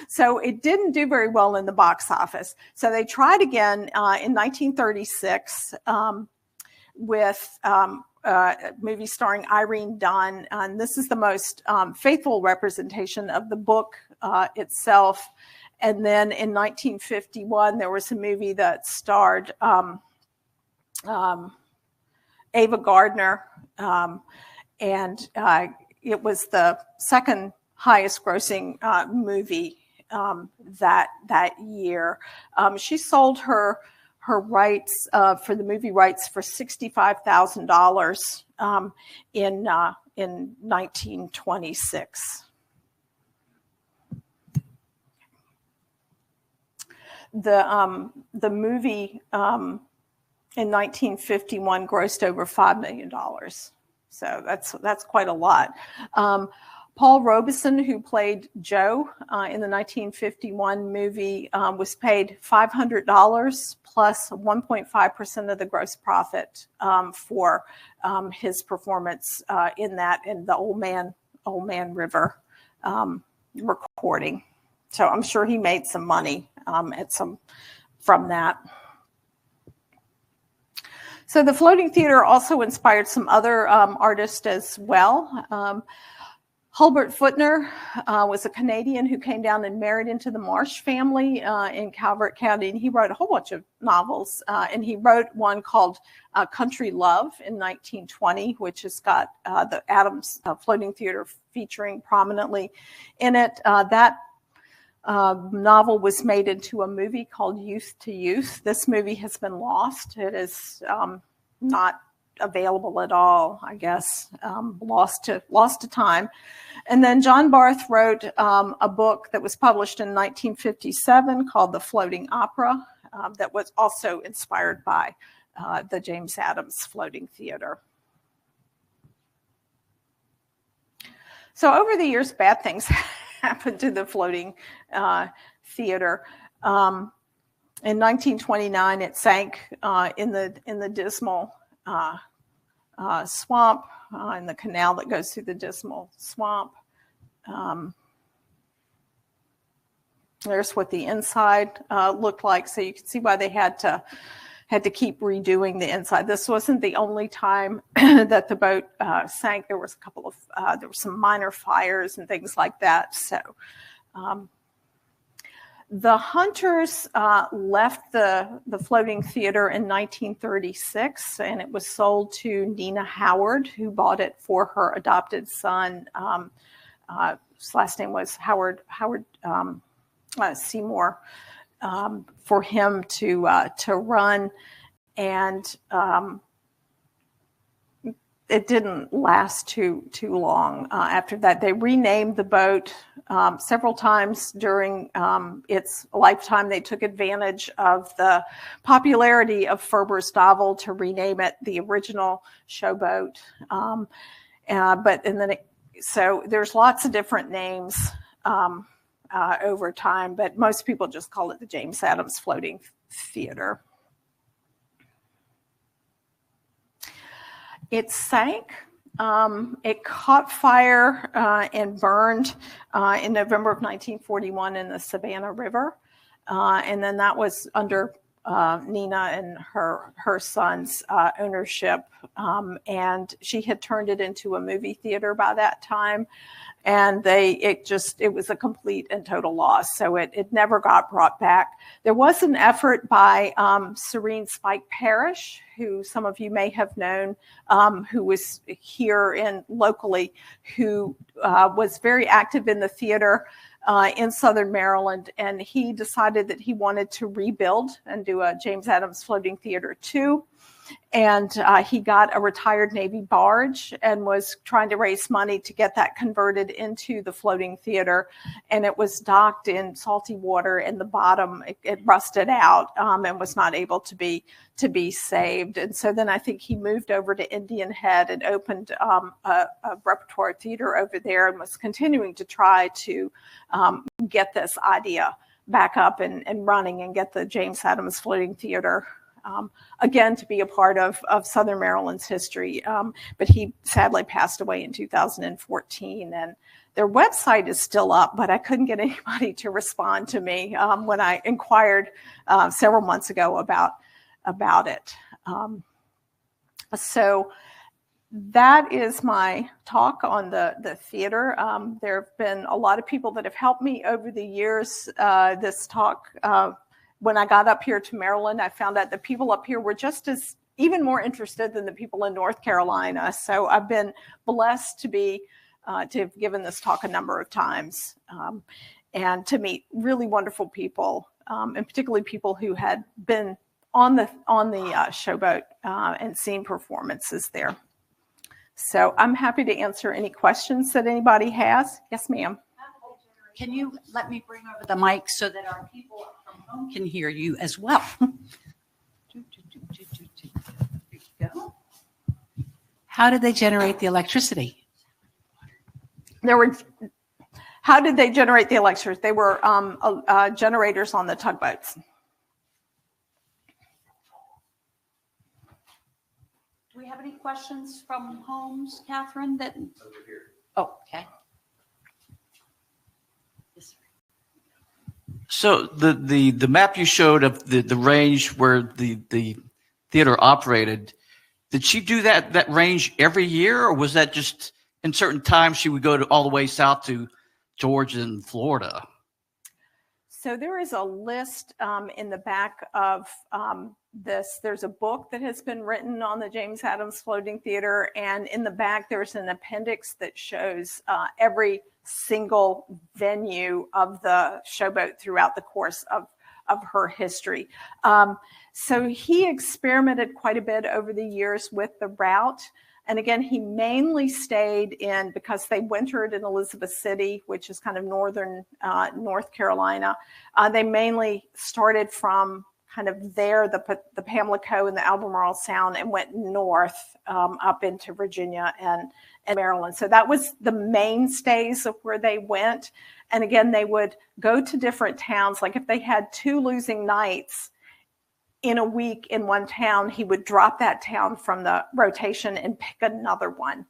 so it didn't do very well in the box office. So they tried again in 1936 with a movie starring Irene Dunne. And this is the most faithful representation of the book itself. And then in 1951, there was a movie that starred Ava Gardner. And it was the second highest grossing movie that year. She sold her rights for the movie rights for $65,000 in 1926. The movie in 1951 grossed over $5 million. So that's quite a lot. Paul Robeson, who played Joe in the 1951 movie, was paid $500 plus 1.5% of the gross profit for his performance in the Old Man River recording. So I'm sure he made some money from that. So the floating theater also inspired some other artists as well. Hulbert Footner was a Canadian who came down and married into the Marsh family in Calvert County, and he wrote a whole bunch of novels. And he wrote one called Country Love in 1920, which has got the Adams Floating Theater featuring prominently in it. That novel was made into a movie called Youth to Youth. This movie has been lost. It is not available at all, I guess, lost to time. And then John Barth wrote a book that was published in 1957 called The Floating Opera that was also inspired by the James Adams Floating Theater. So over the years, bad things happened to the floating theater. In 1929, it sank in the Dismal swamp, in the canal that goes through the Dismal swamp. There's what the inside looked like, so you can see why they had to keep redoing the inside. This wasn't the only time that the boat sank. There was there were some minor fires and things like that. So the Hunters left the floating theater in 1936, and it was sold to Nina Howard, who bought it for her adopted son. His last name was Howard Seymour, for him to run, and it didn't last too long. After that, they renamed the boat several times during its lifetime. They took advantage of the popularity of Ferber's novel to rename it the original Showboat. So there's lots of different names over time, but most people just call it the James Adams Floating Theater. It sank. It caught fire and burned in November of 1941 in the Savannah River. And then that was under Nina and her son's ownership. And she had turned it into a movie theater by that time. And it was a complete and total loss. So it never got brought back. There was an effort by Serene Spike Parrish, who some of you may have known, who was here locally, who was very active in the theater in Southern Maryland. And he decided that he wanted to rebuild and do a James Adams Floating Theater 2. And he got a retired Navy barge and was trying to raise money to get that converted into the floating theater. And it was docked in salty water, and the bottom, it rusted out and was not able to be saved. And so then I think he moved over to Indian Head and opened a repertoire theater over there, and was continuing to try to get this idea back up and running and get the James Adams Floating Theater again, to be a part of Southern Maryland's history. But he sadly passed away in 2014, and their website is still up, but I couldn't get anybody to respond to me when I inquired several months ago about it. So that is my talk on the theater. There have been a lot of people that have helped me over the years. This talk, when I got up here to Maryland, I found out the people up here were just as even more interested than the people in North Carolina. So I've been blessed to have given this talk a number of times, and to meet really wonderful people, and particularly people who had been on the Showboat and seen performances there. So I'm happy to answer any questions that anybody has. Yes, ma'am. Can you let me bring over the mic so that our people from home can hear you as well? There you go. How did they generate the electricity? How did they generate the electricity? They were generators on the tugboats. Do we have any questions from homes, Catherine? Over here. Oh, okay. So the map you showed of the range where the theater operated, did she do that range every year, or was that just in certain times she would go to all the way south to Georgia and Florida. So there is a list in the back of this. There's a book that has been written on the James Adams Floating Theater, and in the back there's an appendix that shows every single venue of the showboat throughout the course of her history. So he experimented quite a bit over the years with the route. And again, he mainly stayed in, because they wintered in Elizabeth City, which is kind of northern North Carolina. They mainly started from kind of there, the Pamlico and the Albemarle Sound, and went north up into Virginia and Maryland. So that was the mainstays of where they went. And again, they would go to different towns. Like if they had 2 losing nights in a week in one town, he would drop that town from the rotation and pick another one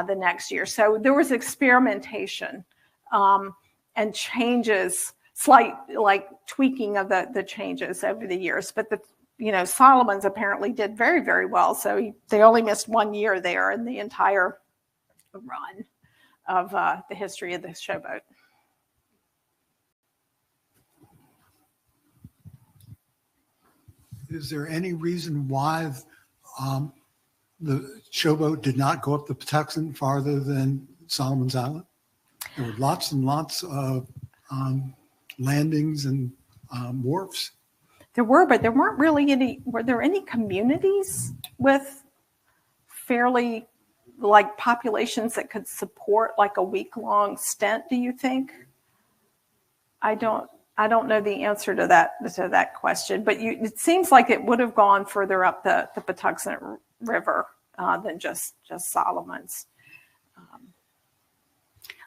the next year. So there was experimentation and changes, slight like tweaking of the changes over the years. But Solomon's apparently did very, very well. So they only missed 1 year there in the entire run of the history of the showboat. Is there any reason why the showboat did not go up the Patuxent farther than Solomon's Island? There were lots and lots of landings and wharfs. There were, but there weren't really any. Were there any communities with fairly like populations that could support like a week-long stint, do you think? I don't know the answer to that question, but it seems like it would have gone further up the Patuxent River than just Solomon's.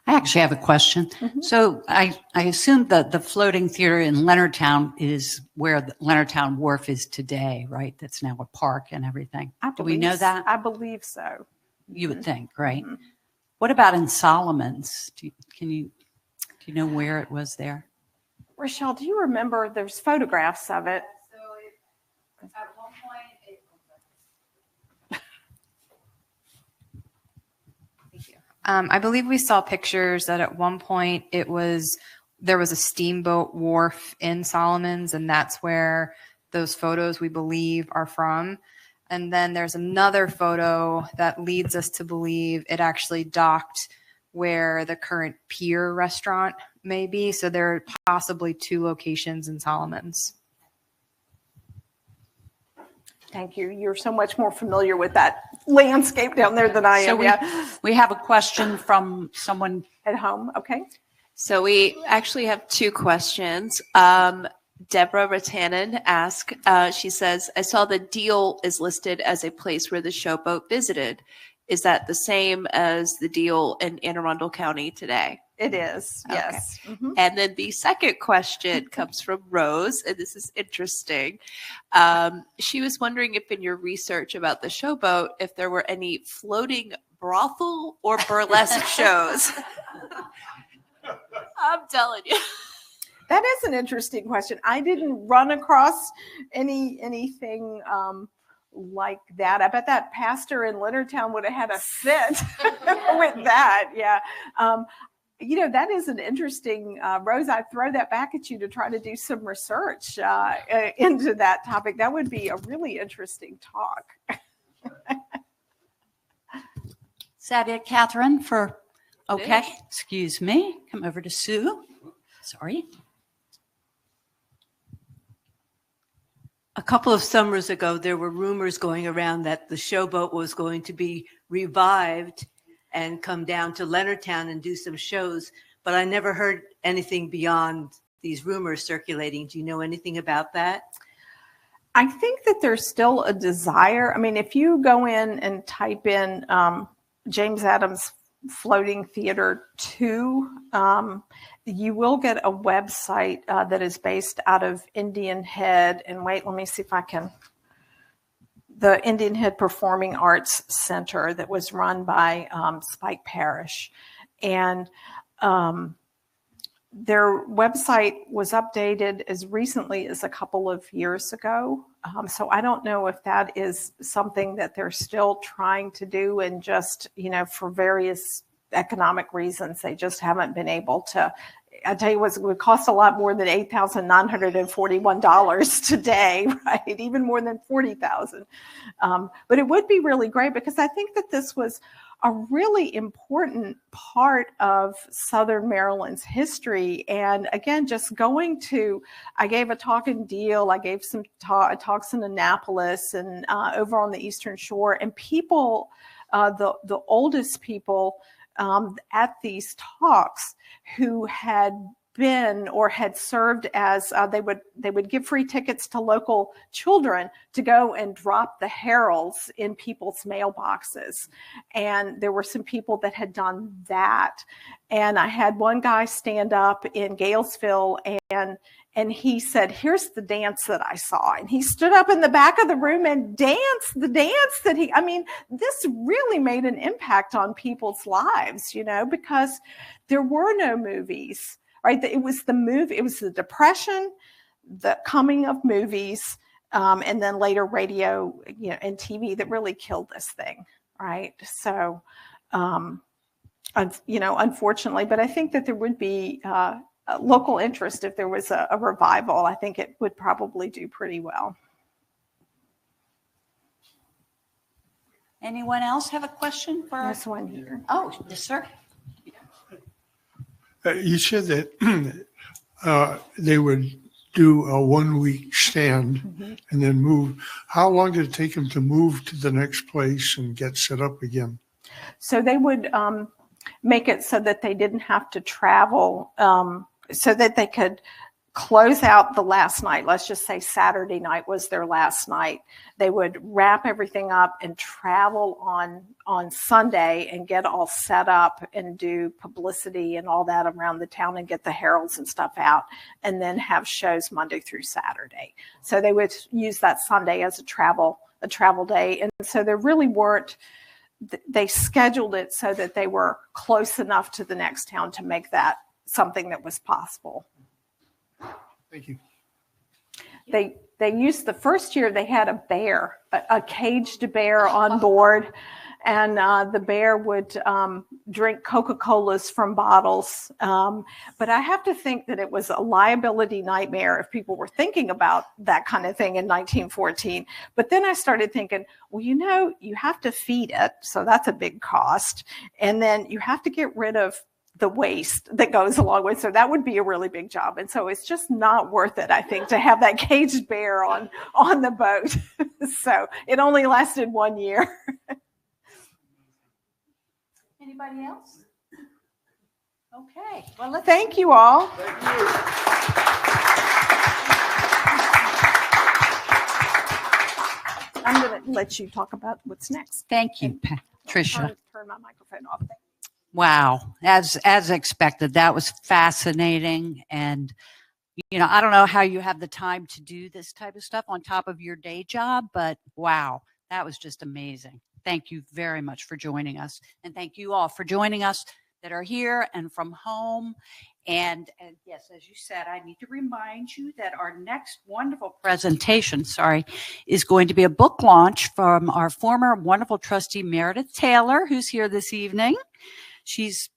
I actually have a question. Mm-hmm. So I assume that the floating theater in Leonardtown is where the Leonardtown Wharf is today, right? That's now a park and everything. Do we know that? I believe so. You would think, right? Mm-hmm. What about in Solomon's? Do you know where it was there? Rochelle, do you remember? There's photographs of it. So at one point, Thank you. I believe we saw pictures that at one point there was a steamboat wharf in Solomon's, and that's where those photos we believe are from. And then there's another photo that leads us to believe it actually docked where the current Pier restaurant may be. So there are possibly 2 locations in Solomon's. Thank you. You're so much more familiar with that landscape down there than I am. We have a question from someone At home. Okay. So we actually have 2 questions. Deborah Ratanen asked, she says, I saw the Deal is listed as a place where the showboat visited. Is that the same as the Deal in Anne Arundel County today? It is, yes. Okay. Mm-hmm. And then the second question comes from Rose, and this is interesting. She was wondering if in your research about the showboat, if there were any floating brothel or burlesque shows. I'm telling you. That is an interesting question. I didn't run across anything like that. I bet that pastor in Leonardtown would have had a fit with that. Yeah. That is an interesting, Rose, I throw that back at you to try to do some research into that topic. That would be a really interesting talk. Is that it, Catherine? Okay. Excuse me. Come over to Sue. Sorry. A couple of summers ago, there were rumors going around that the showboat was going to be revived and come down to Leonardtown and do some shows, but I never heard anything beyond these rumors circulating. Do you know anything about that? I think that there's still a desire. I mean, if you go in and type in James Adams Floating Theater 2, you will get a website that is based out of Indian Head. And wait, let me see if I can. The Indian Head Performing Arts Center that was run by Spike Parrish. And their website was updated as recently as a couple of years ago. So I don't know if that is something that they're still trying to do and just, for various economic reasons. They just haven't been able to. I tell you, it would cost a lot more than $8,941 today, right? Even more than $40,000. But it would be really great, because I think that this was a really important part of Southern Maryland's history. And again, just going to, I gave a talk in Deal, I gave some talks in Annapolis and over on the Eastern Shore, and people, the oldest people at these talks who had been or had served as they would give free tickets to local children to go and drop the heralds in people's mailboxes. And there were some people that had done that. And I had one guy stand up in Galesville and he said, "Here's the dance that I saw." And he stood up in the back of the room and danced the dance that this really made an impact on people's lives, because there were no movies, right? It was the Depression, the coming of movies, and then later radio, and TV that really killed this thing, right? So, unfortunately, but I think that there would be local interest if there was a revival. I think it would probably do pretty well. Anyone else have a question for us? There's one here. Oh, yes, sir. You said that they would do a 1 week stand and then move. How long did it take them to move to the next place and get set up again? So they would make it so that they didn't have to travel, so that they could close out the last night. Let's just say Saturday night was their last night. They would wrap everything up and travel on Sunday and get all set up and do publicity and all that around the town and get the heralds and stuff out, and then have shows Monday through Saturday. So they would use that Sunday as a travel day. And so there really weren't, they scheduled it so that they were close enough to the next town to make that something that was possible. Thank you. They used, the first year they had a bear, a caged bear on board, and the bear would drink Coca-Colas from bottles. But I have to think that it was a liability nightmare if people were thinking about that kind of thing in 1914. But then I started thinking, well, you have to feed it, so that's a big cost. And then you have to get rid of the waste that goes along with it. So that would be a really big job. And so it's just not worth it, I think, to have that caged bear on the boat. So it only lasted 1 year. Anybody else? Okay. Well, Thank you all. I'm going to let you talk about what's next. Thank you, Patricia. Turn my microphone off. Wow. As expected, that was fascinating. And, I don't know how you have the time to do this type of stuff on top of your day job, but wow, that was just amazing. Thank you very much for joining us. And thank you all for joining us that are here and from home. And yes, as you said, I need to remind you that our next wonderful presentation, is going to be a book launch from our former wonderful trustee, Meredith Taylor, who's here this evening. She's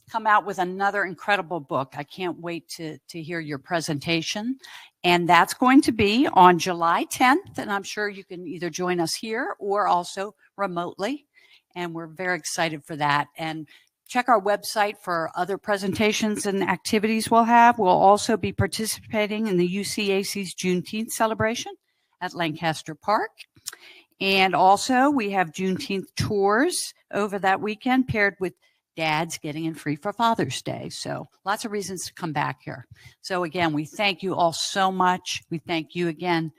come out with another incredible book. I can't wait to hear your presentation. And that's going to be on July 10th. And I'm sure you can either join us here or also remotely. And we're very excited for that. And check our website for other presentations and activities we'll have. We'll also be participating in the UCAC's Juneteenth celebration at Lancaster Park. And also we have Juneteenth tours over that weekend paired with dads getting in free for Father's Day. So lots of reasons to come back here. So again, we thank you all so much. We thank you again,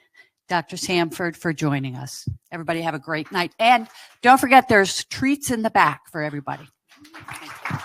Dr. Samford, for joining us. Everybody have a great night. And don't forget, there's treats in the back for everybody. Thank you.